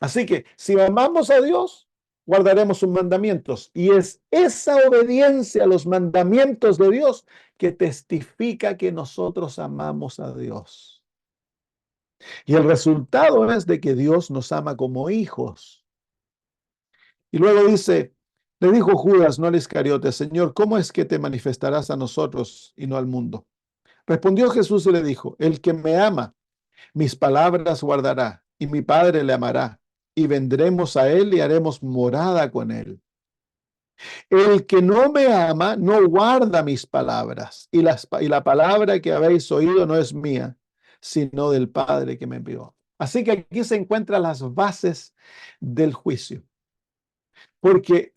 Así que si amamos a Dios, guardaremos sus mandamientos. Y es esa obediencia a los mandamientos de Dios que testifica que nosotros amamos a Dios. Y el resultado es de que Dios nos ama como hijos. Y luego dice, le dijo Judas, no al Iscariote, Señor, ¿cómo es que te manifestarás a nosotros y no al mundo? Respondió Jesús y le dijo, el que me ama, mis palabras guardará, y mi Padre le amará, y vendremos a él y haremos morada con él. El que no me ama no guarda mis palabras, y la palabra que habéis oído no es mía, sino del Padre que me envió. Así que aquí se encuentran las bases del juicio, porque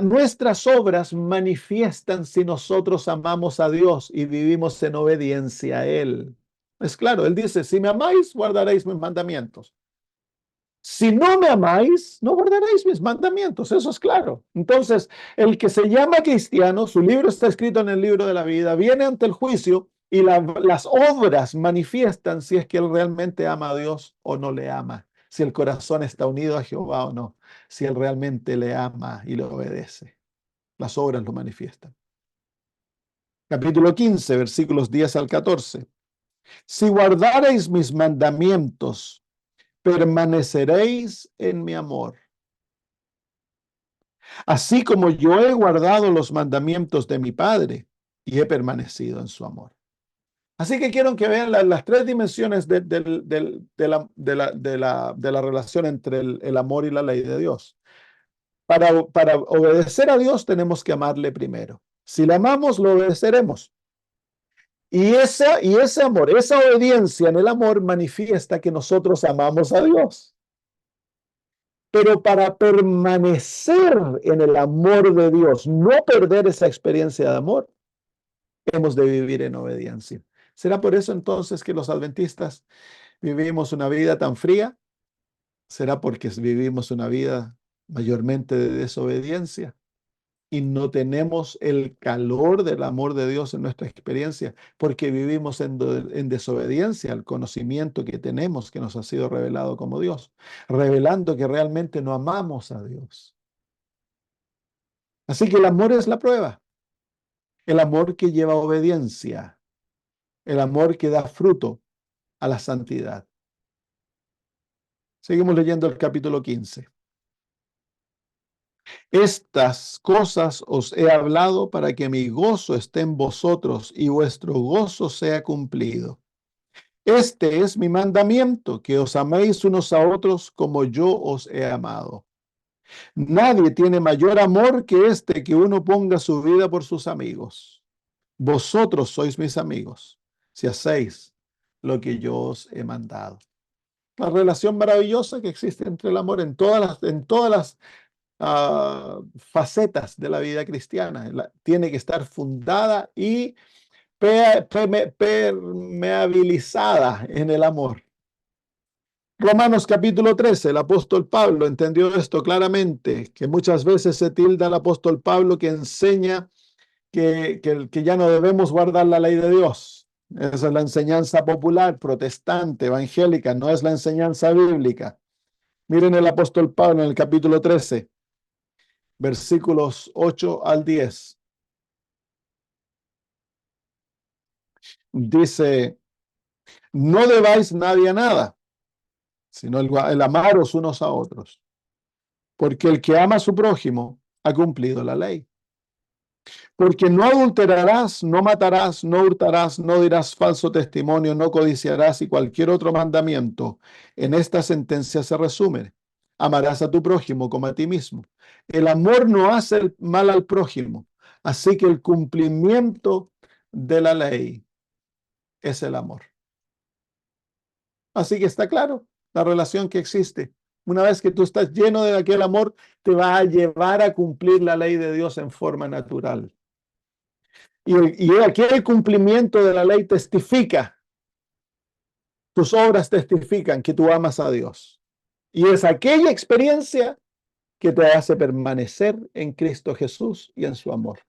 nuestras obras manifiestan si nosotros amamos a Dios y vivimos en obediencia a Él. Es claro, Él dice, si me amáis, guardaréis mis mandamientos. Si no me amáis, no guardaréis mis mandamientos, eso es claro. Entonces, el que se llama cristiano, su libro está escrito en el libro de la vida, viene ante el juicio y las obras manifiestan si es que él realmente ama a Dios o no le ama, si el corazón está unido a Jehová o no, si él realmente le ama y le obedece. Las obras lo manifiestan. Capítulo 15, versículos 10 al 14. Si guardareis mis mandamientos, permaneceréis en mi amor. Así como yo he guardado los mandamientos de mi Padre y he permanecido en su amor. Así que quiero que vean las tres dimensiones de la relación entre el amor y la ley de Dios. Para obedecer a Dios tenemos que amarle primero. Si le amamos, lo obedeceremos. Y ese amor, esa obediencia en el amor manifiesta que nosotros amamos a Dios. Pero para permanecer en el amor de Dios, no perder esa experiencia de amor, hemos de vivir en obediencia. ¿Será por eso entonces que los adventistas vivimos una vida tan fría? ¿Será porque vivimos una vida mayormente de desobediencia y no tenemos el calor del amor de Dios en nuestra experiencia? Porque vivimos en desobediencia al conocimiento que tenemos que nos ha sido revelado como Dios, revelando que realmente no amamos a Dios. Así que el amor es la prueba, el amor que lleva obediencia, el amor que da fruto a la santidad. Seguimos leyendo el capítulo 15. Estas cosas os he hablado para que mi gozo esté en vosotros y vuestro gozo sea cumplido. Este es mi mandamiento, que os améis unos a otros como yo os he amado. Nadie tiene mayor amor que este, que uno ponga su vida por sus amigos. Vosotros sois mis amigos, si hacéis lo que yo os he mandado. La relación maravillosa que existe entre el amor en todas las facetas de la vida cristiana. Tiene que estar fundada y permeabilizada en el amor. Romanos capítulo 13, el apóstol Pablo entendió esto claramente, que muchas veces se tilda al apóstol Pablo que enseña que ya no debemos guardar la ley de Dios. Esa es la enseñanza popular, protestante, evangélica, no es la enseñanza bíblica. Miren el apóstol Pablo en el capítulo 13, versículos 8 al 10. Dice, no debáis nadie a nada, sino el amaros unos a otros, porque el que ama a su prójimo ha cumplido la ley. Porque no adulterarás, no matarás, no hurtarás, no dirás falso testimonio, no codiciarás y cualquier otro mandamiento. En esta sentencia se resume. Amarás a tu prójimo como a ti mismo. El amor no hace el mal al prójimo. Así que el cumplimiento de la ley es el amor. Así que está claro la relación que existe. Una vez que tú estás lleno de aquel amor, te va a llevar a cumplir la ley de Dios en forma natural. Y aquí el cumplimiento de la ley testifica, tus obras testifican que tú amas a Dios. Y es aquella experiencia que te hace permanecer en Cristo Jesús y en su amor.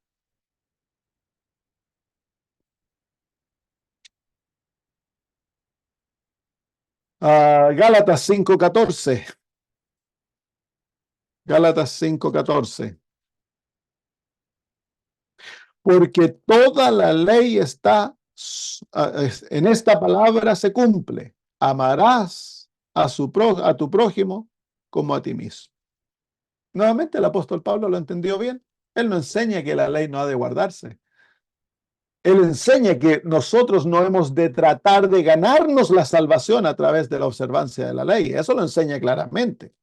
Gálatas 5:14. Gálatas 5:14. Porque toda la ley está en esta palabra se cumple. Amarás a tu prójimo como a ti mismo. Nuevamente el apóstol Pablo lo entendió bien. Él no enseña que la ley no ha de guardarse. Él enseña que nosotros no hemos de tratar de ganarnos la salvación a través de la observancia de la ley. Eso lo enseña claramente.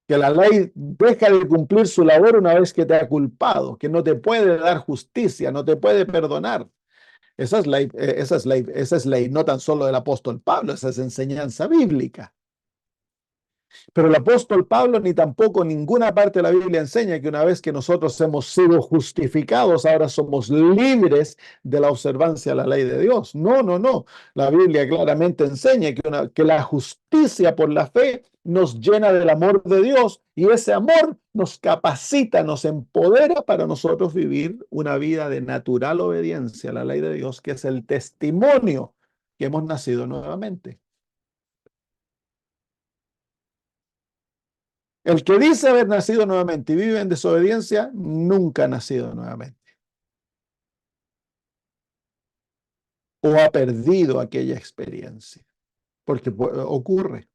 Que la ley deja de cumplir su labor una vez que te ha culpado, que no te puede dar justicia, no te puede perdonar. Esa es ley no tan solo del apóstol Pablo, esa es enseñanza bíblica. Pero el apóstol Pablo ni tampoco ninguna parte de la Biblia enseña que una vez que nosotros hemos sido justificados, ahora somos libres de la observancia de la ley de Dios. No, no, no. La Biblia claramente enseña que la justicia por la fe nos llena del amor de Dios y ese amor nos capacita, nos empodera para nosotros vivir una vida de natural obediencia a la ley de Dios, que es el testimonio que hemos nacido nuevamente. El que dice haber nacido nuevamente y vive en desobediencia, nunca ha nacido nuevamente. O ha perdido aquella experiencia. Porque ocurre.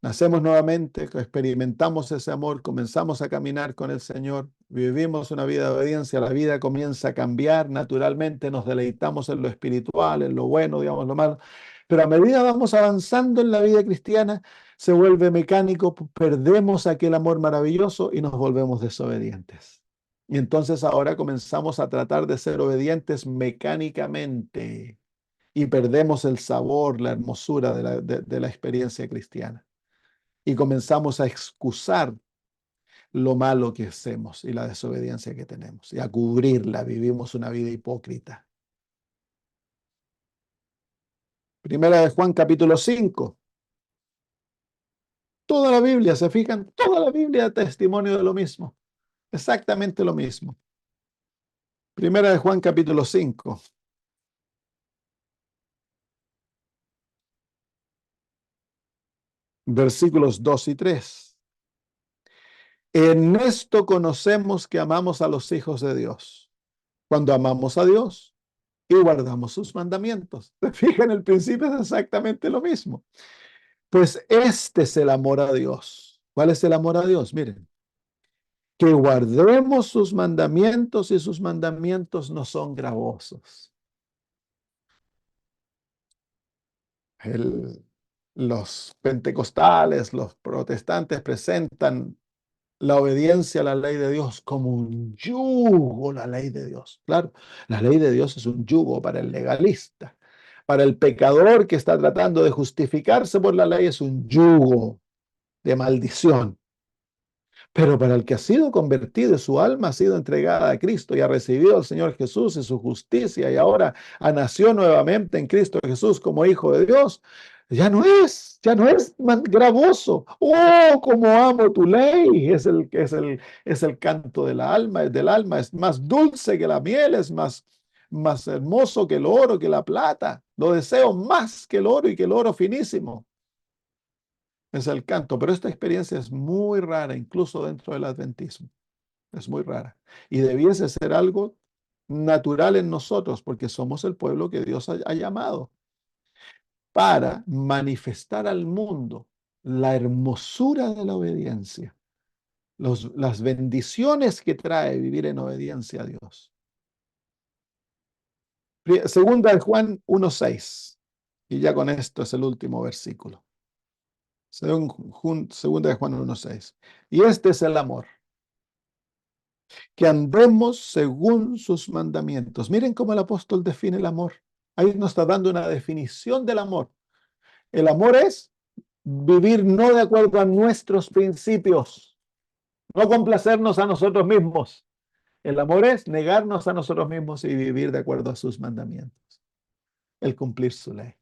Nacemos nuevamente, experimentamos ese amor, comenzamos a caminar con el Señor, vivimos una vida de obediencia, la vida comienza a cambiar naturalmente, nos deleitamos en lo espiritual, en lo bueno, digamos, lo malo. Pero a medida vamos avanzando en la vida cristiana, se vuelve mecánico, perdemos aquel amor maravilloso y nos volvemos desobedientes. Y entonces ahora comenzamos a tratar de ser obedientes mecánicamente y perdemos el sabor, la hermosura de la experiencia cristiana y comenzamos a excusar lo malo que hacemos y la desobediencia que tenemos y a cubrirla. Vivimos una vida hipócrita. Primera de Juan capítulo 5. Toda la Biblia, ¿se fijan? Toda la Biblia da testimonio de lo mismo. Exactamente lo mismo. Primera de Juan capítulo 5. Versículos 2 y 3. En esto conocemos que amamos a los hijos de Dios, cuando amamos a Dios y guardamos sus mandamientos. ¿Se fijan? El principio es exactamente lo mismo. Pues este es el amor a Dios. ¿Cuál es el amor a Dios? Miren, que guardemos sus mandamientos y sus mandamientos no son gravosos. El- los pentecostales, los protestantes presentan la obediencia a la ley de Dios como un yugo, la ley de Dios. Claro, la ley de Dios es un yugo para el legalista. Para el pecador que está tratando de justificarse por la ley es un yugo de maldición. Pero para el que ha sido convertido y su alma ha sido entregada a Cristo y ha recibido al Señor Jesús y su justicia y ahora nació nuevamente en Cristo Jesús como hijo de Dios, ya no es más gravoso. Oh, cómo amo tu ley. Es el canto del alma, es más dulce que la miel, es más hermoso que el oro, que la plata. Lo deseo más que el oro y que el oro finísimo. Es el canto, pero esta experiencia es muy rara, incluso dentro del adventismo. Es muy rara. Y debiese ser algo natural en nosotros, porque somos el pueblo que Dios ha llamado para manifestar al mundo la hermosura de la obediencia las bendiciones que trae vivir en obediencia a Dios. Segunda de Juan 1:6. Y ya con esto es el último versículo. Segunda de Juan 1:6. Y este es el amor, que andemos según sus mandamientos. Miren cómo el apóstol define el amor. Ahí nos está dando una definición del amor. El amor es vivir no de acuerdo a nuestros principios, no complacernos a nosotros mismos. El amor es negarnos a nosotros mismos y vivir de acuerdo a sus mandamientos, el cumplir su ley.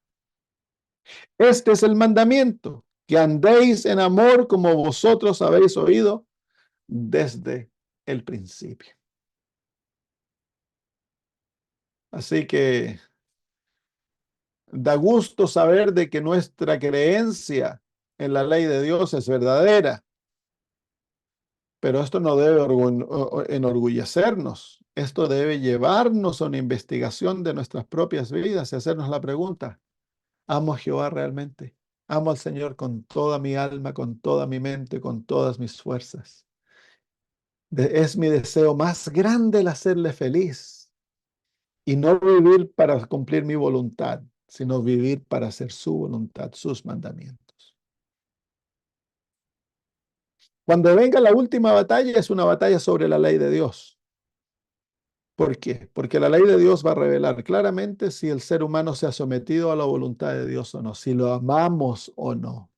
Este es el mandamiento, que andéis en amor como vosotros habéis oído desde el principio. Así que da gusto saber de que nuestra creencia en la ley de Dios es verdadera, pero esto no debe enorgullecernos. Esto debe llevarnos a una investigación de nuestras propias vidas y hacernos la pregunta: ¿amo a Jehová realmente? ¿Amo al Señor con toda mi alma, con toda mi mente, con todas mis fuerzas? Es mi deseo más grande el hacerle feliz y no vivir para cumplir mi voluntad, sino vivir para hacer su voluntad, sus mandamientos. Cuando venga la última batalla, es una batalla sobre la ley de Dios. ¿Por qué? Porque la ley de Dios va a revelar claramente si el ser humano se ha sometido a la voluntad de Dios o no, si lo amamos o no.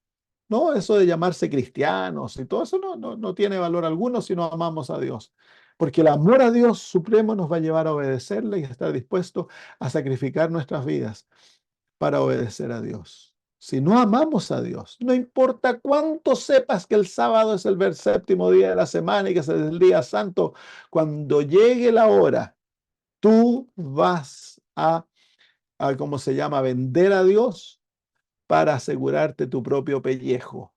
No, eso de llamarse cristianos y todo eso no tiene valor alguno si no amamos a Dios. Porque el amor a Dios supremo nos va a llevar a obedecerle y a estar dispuesto a sacrificar nuestras vidas para obedecer a Dios. Si no amamos a Dios, no importa cuánto sepas que el sábado es el séptimo día de la semana y que es el día santo, cuando llegue la hora, tú vas ¿cómo se llama?, vender a Dios para asegurarte tu propio pellejo.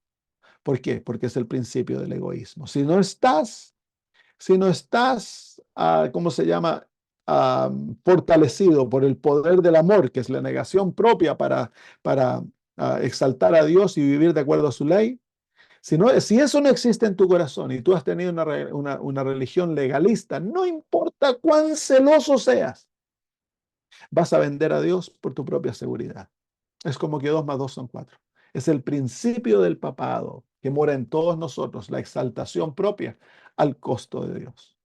¿Por qué? Porque es el principio del egoísmo. Si no estás, ¿cómo se llama?, fortalecido por el poder del amor, que es la negación propia para exaltar a Dios y vivir de acuerdo a su ley. Si eso no existe en tu corazón y tú has tenido una religión legalista, no importa cuán celoso seas, vas a vender a Dios por tu propia seguridad. Es como que 2 más 2 son 4. Es el principio del papado que mora en todos nosotros, la exaltación propia al costo de Dios.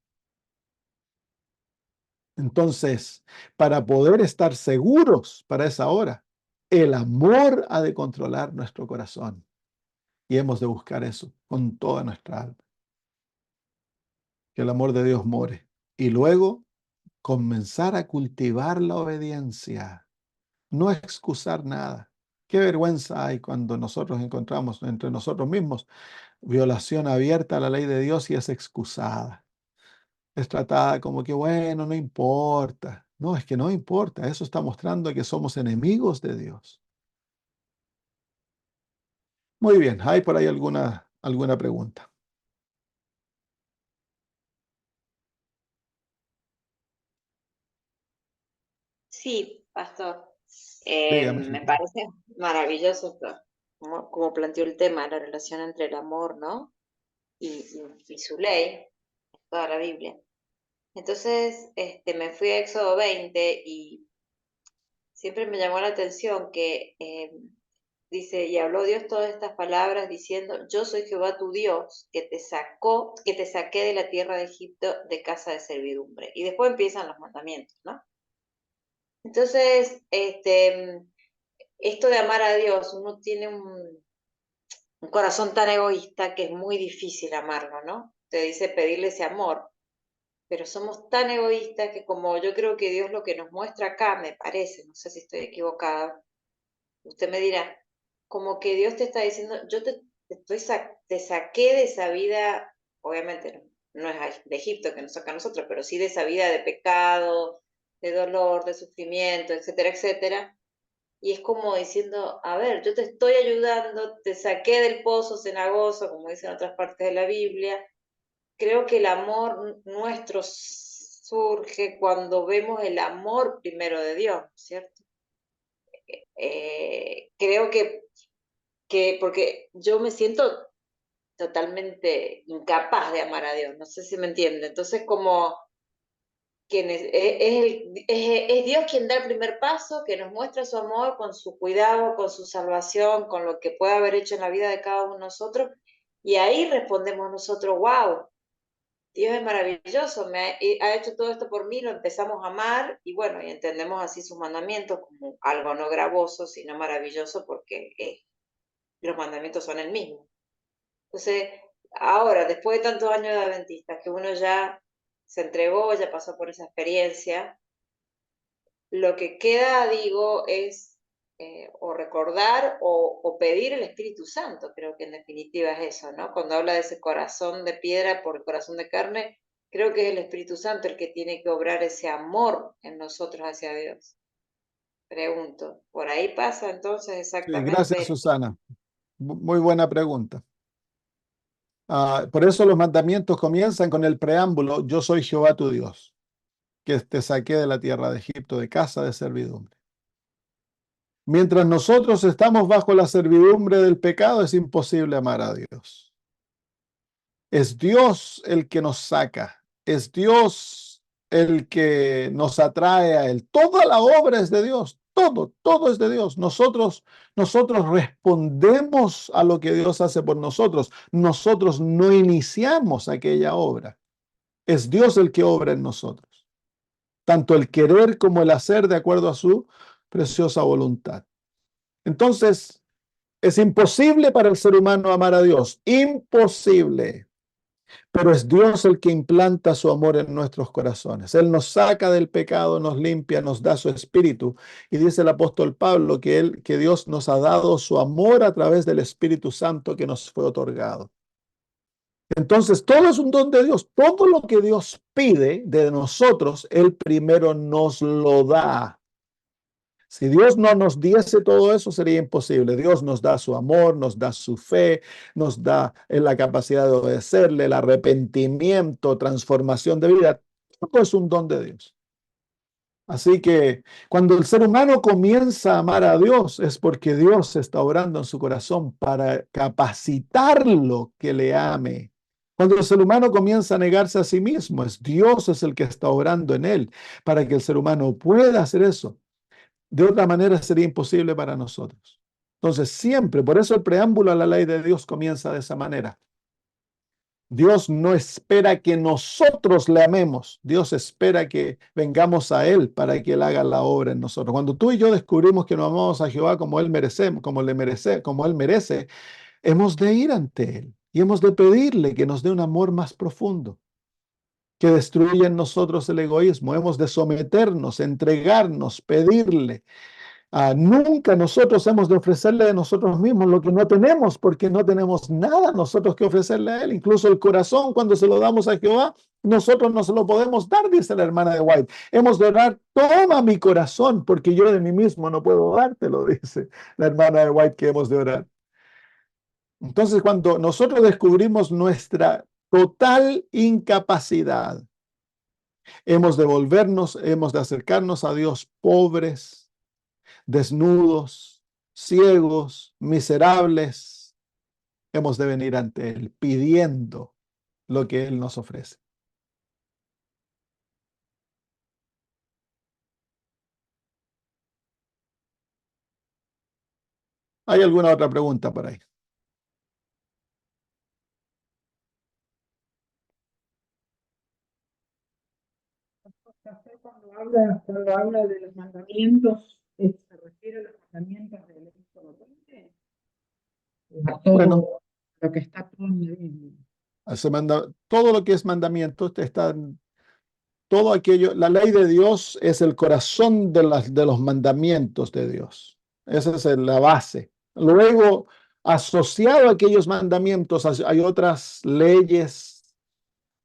Entonces, para poder estar seguros para esa hora, el amor ha de controlar nuestro corazón y hemos de buscar eso con toda nuestra alma. Que el amor de Dios more y luego comenzar a cultivar la obediencia, no excusar nada. Qué vergüenza hay cuando nosotros encontramos entre nosotros mismos violación abierta a la ley de Dios y es excusada. Es tratada como que, bueno, no importa. No, es que no importa. Eso está mostrando que somos enemigos de Dios. Muy bien, ¿hay por ahí alguna pregunta? Sí, pastor. Dígame. Me parece maravilloso como planteó el tema, la relación entre el amor, ¿no? Y su ley, toda la Biblia. Entonces, me fui a Éxodo 20 y siempre me llamó la atención que dice, y habló Dios todas estas palabras diciendo, yo soy Jehová tu Dios, que te saqué de la tierra de Egipto de casa de servidumbre. Y después empiezan los mandamientos, ¿no? Entonces, esto de amar a Dios, uno tiene un corazón tan egoísta que es muy difícil amarlo, ¿no? Te dice pedirle ese amor, pero somos tan egoístas que como yo creo que Dios lo que nos muestra acá, me parece, no sé si estoy equivocada, usted me dirá, como que Dios te está diciendo, yo te saqué de esa vida, obviamente no es de Egipto que nos saca a nosotros, pero sí de esa vida de pecado, de dolor, de sufrimiento, etcétera, etcétera. Y es como diciendo, a ver, yo te estoy ayudando, te saqué del pozo cenagoso, como dicen otras partes de la Biblia. Creo que el amor nuestro surge cuando vemos el amor primero de Dios, ¿cierto? Creo que porque yo me siento totalmente incapaz de amar a Dios, no sé si me entiende. Entonces, como quien es Dios quien da el primer paso, que nos muestra su amor con su cuidado, con su salvación, con lo que puede haber hecho en la vida de cada uno de nosotros, y ahí respondemos nosotros, wow, Dios es maravilloso, ha hecho todo esto por mí, lo empezamos a amar y bueno, y entendemos así sus mandamientos como algo no gravoso, sino maravilloso porque los mandamientos son el mismo. Entonces, ahora, después de tantos años de adventista, que uno ya se entregó, ya pasó por esa experiencia, lo que queda, digo, es o recordar o pedir el Espíritu Santo, creo que en definitiva es eso, ¿no? Cuando habla de ese corazón de piedra por el corazón de carne, creo que es el Espíritu Santo el que tiene que obrar ese amor en nosotros hacia Dios. Pregunto, ¿por ahí pasa entonces Sí, gracias, exactamente? Susana. Muy buena pregunta. Por eso los mandamientos comienzan con el preámbulo, yo soy Jehová tu Dios, que te saqué de la tierra de Egipto, de casa de servidumbre. Mientras nosotros estamos bajo la servidumbre del pecado, es imposible amar a Dios. Es Dios el que nos saca, es Dios el que nos atrae a Él. Toda la obra es de Dios, todo es de Dios. Nosotros respondemos a lo que Dios hace por nosotros. Nosotros no iniciamos aquella obra. Es Dios el que obra en nosotros, tanto el querer como el hacer de acuerdo a su preciosa voluntad. Entonces, es imposible para el ser humano amar a Dios, imposible. Pero es Dios el que implanta su amor en nuestros corazones. Él nos saca del pecado, nos limpia, nos da su espíritu. Y dice el apóstol Pablo que Dios nos ha dado su amor a través del Espíritu Santo que nos fue otorgado. Entonces, todo es un don de Dios. Todo lo que Dios pide de nosotros, Él primero nos lo da. Si Dios no nos diese todo eso, sería imposible. Dios nos da su amor, nos da su fe, nos da la capacidad de obedecerle, el arrepentimiento, transformación de vida. Todo es un don de Dios. Así que cuando el ser humano comienza a amar a Dios es porque Dios está obrando en su corazón para capacitarlo que le ame. Cuando el ser humano comienza a negarse a sí mismo, Dios es el que está obrando en él para que el ser humano pueda hacer eso. De otra manera sería imposible para nosotros. Entonces, siempre, por eso el preámbulo a la ley de Dios comienza de esa manera. Dios no espera que nosotros le amemos. Dios espera que vengamos a Él para que Él haga la obra en nosotros. Cuando tú y yo descubrimos que nos amamos a Jehová como Él merece, como Él merece, hemos de ir ante Él y hemos de pedirle que nos dé un amor más profundo, que destruya en nosotros el egoísmo. Hemos de someternos, entregarnos, pedirle. Nunca nosotros hemos de ofrecerle de nosotros mismos lo que no tenemos, porque no tenemos nada nosotros que ofrecerle a Él. Incluso el corazón, cuando se lo damos a Jehová, nosotros no se lo podemos dar, dice la hermana de White. Hemos de orar, toma mi corazón, porque yo de mí mismo no puedo dártelo, dice la hermana de White, que hemos de orar. Entonces, cuando nosotros descubrimos nuestra total incapacidad, hemos de volvernos, hemos de acercarnos a Dios pobres, desnudos, ciegos, miserables, hemos de venir ante Él pidiendo lo que Él nos ofrece. ¿Hay alguna otra pregunta por ahí? Cuando habla de los mandamientos, ¿se refiere a los mandamientos del Éxodo 20? A Bueno, todo lo que está todo en la Biblia. todo lo que es mandamiento está todo aquello. La ley de Dios es el corazón de los mandamientos de Dios. Esa es la base. Luego, asociado a aquellos mandamientos, hay otras leyes,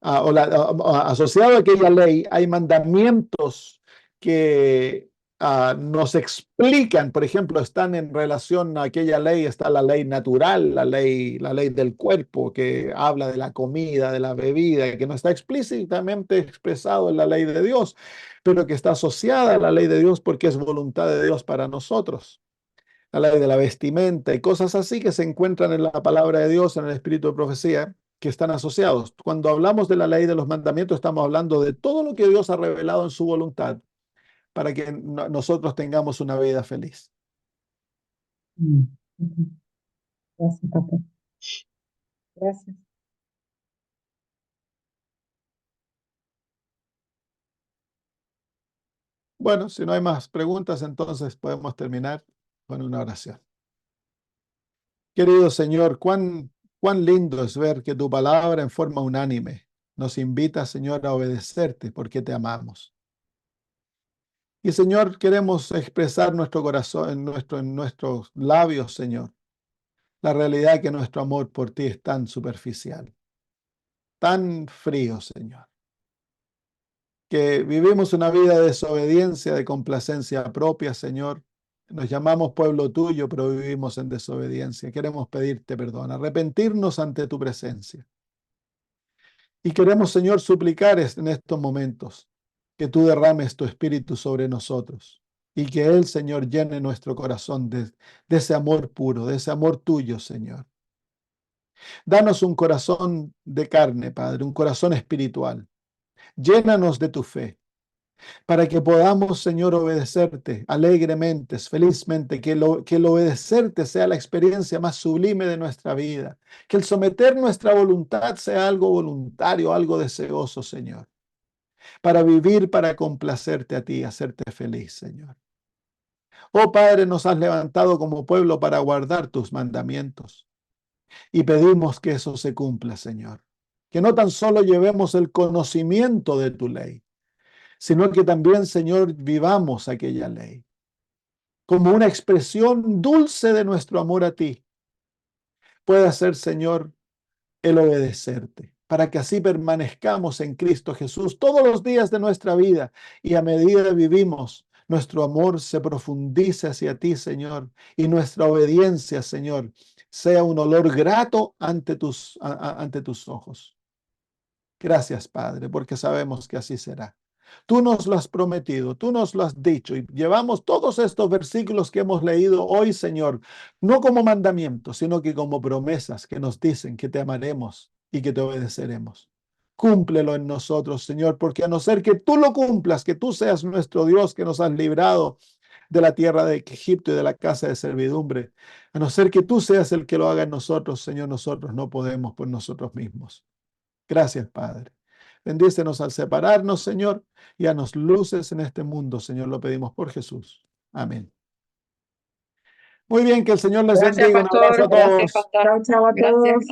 asociado a aquella ley, hay mandamientos que nos explican, por ejemplo, están en relación a aquella ley, está la ley natural, la ley del cuerpo, que habla de la comida, de la bebida, que no está explícitamente expresado en la ley de Dios, pero que está asociada a la ley de Dios porque es voluntad de Dios para nosotros. la ley de la vestimenta y cosas así que se encuentran en la palabra de Dios, en el espíritu de profecía, que están asociados. Cuando hablamos de la ley de los mandamientos, estamos hablando de todo lo que Dios ha revelado en su voluntad para que nosotros tengamos una vida feliz. Gracias, papá. Gracias. Bueno, si no hay más preguntas, entonces podemos terminar con una oración. Querido Señor, cuán lindo es ver que tu palabra en forma unánime nos invita, Señor, a obedecerte porque te amamos. Y Señor, queremos expresar nuestro corazón, en nuestros labios, Señor, la realidad que nuestro amor por ti es tan superficial, tan frío, Señor, que vivimos una vida de desobediencia, de complacencia propia, Señor. Nos llamamos pueblo tuyo, pero vivimos en desobediencia. Queremos pedirte perdón, arrepentirnos ante tu presencia. Y queremos, Señor, suplicar en estos momentos que tú derrames tu espíritu sobre nosotros y que Él, Señor, llene nuestro corazón de ese amor puro, de ese amor tuyo, Señor. Danos un corazón de carne, Padre, un corazón espiritual. Llénanos de tu fe para que podamos, Señor, obedecerte alegremente, felizmente, que el obedecerte sea la experiencia más sublime de nuestra vida, que el someter nuestra voluntad sea algo voluntario, algo deseoso, Señor, para vivir, para complacerte a ti, hacerte feliz, Señor. Oh Padre, nos has levantado como pueblo para guardar tus mandamientos y pedimos que eso se cumpla, Señor. Que no tan solo llevemos el conocimiento de tu ley, sino que también, Señor, vivamos aquella ley como una expresión dulce de nuestro amor a ti. Pueda ser, Señor, el obedecerte, para que así permanezcamos en Cristo Jesús todos los días de nuestra vida y a medida que vivimos, nuestro amor se profundice hacia ti, Señor, y nuestra obediencia, Señor, sea un olor grato ante tus ojos. Gracias, Padre, porque sabemos que así será. Tú nos lo has prometido, tú nos lo has dicho y llevamos todos estos versículos que hemos leído hoy, Señor, no como mandamientos, sino que como promesas que nos dicen que te amaremos y que te obedeceremos. Cúmplelo en nosotros, Señor, porque a no ser que tú lo cumplas, que tú seas nuestro Dios que nos has librado de la tierra de Egipto y de la casa de servidumbre, a no ser que tú seas el que lo haga en nosotros, Señor, nosotros no podemos por nosotros mismos. Gracias, Padre. Bendícenos al separarnos, Señor, y a nos luces en este mundo, Señor, lo pedimos por Jesús. Amén. Muy bien, que el Señor les Gracias, bendiga. Un abrazo pastor. a todos. Chao, chao a todos.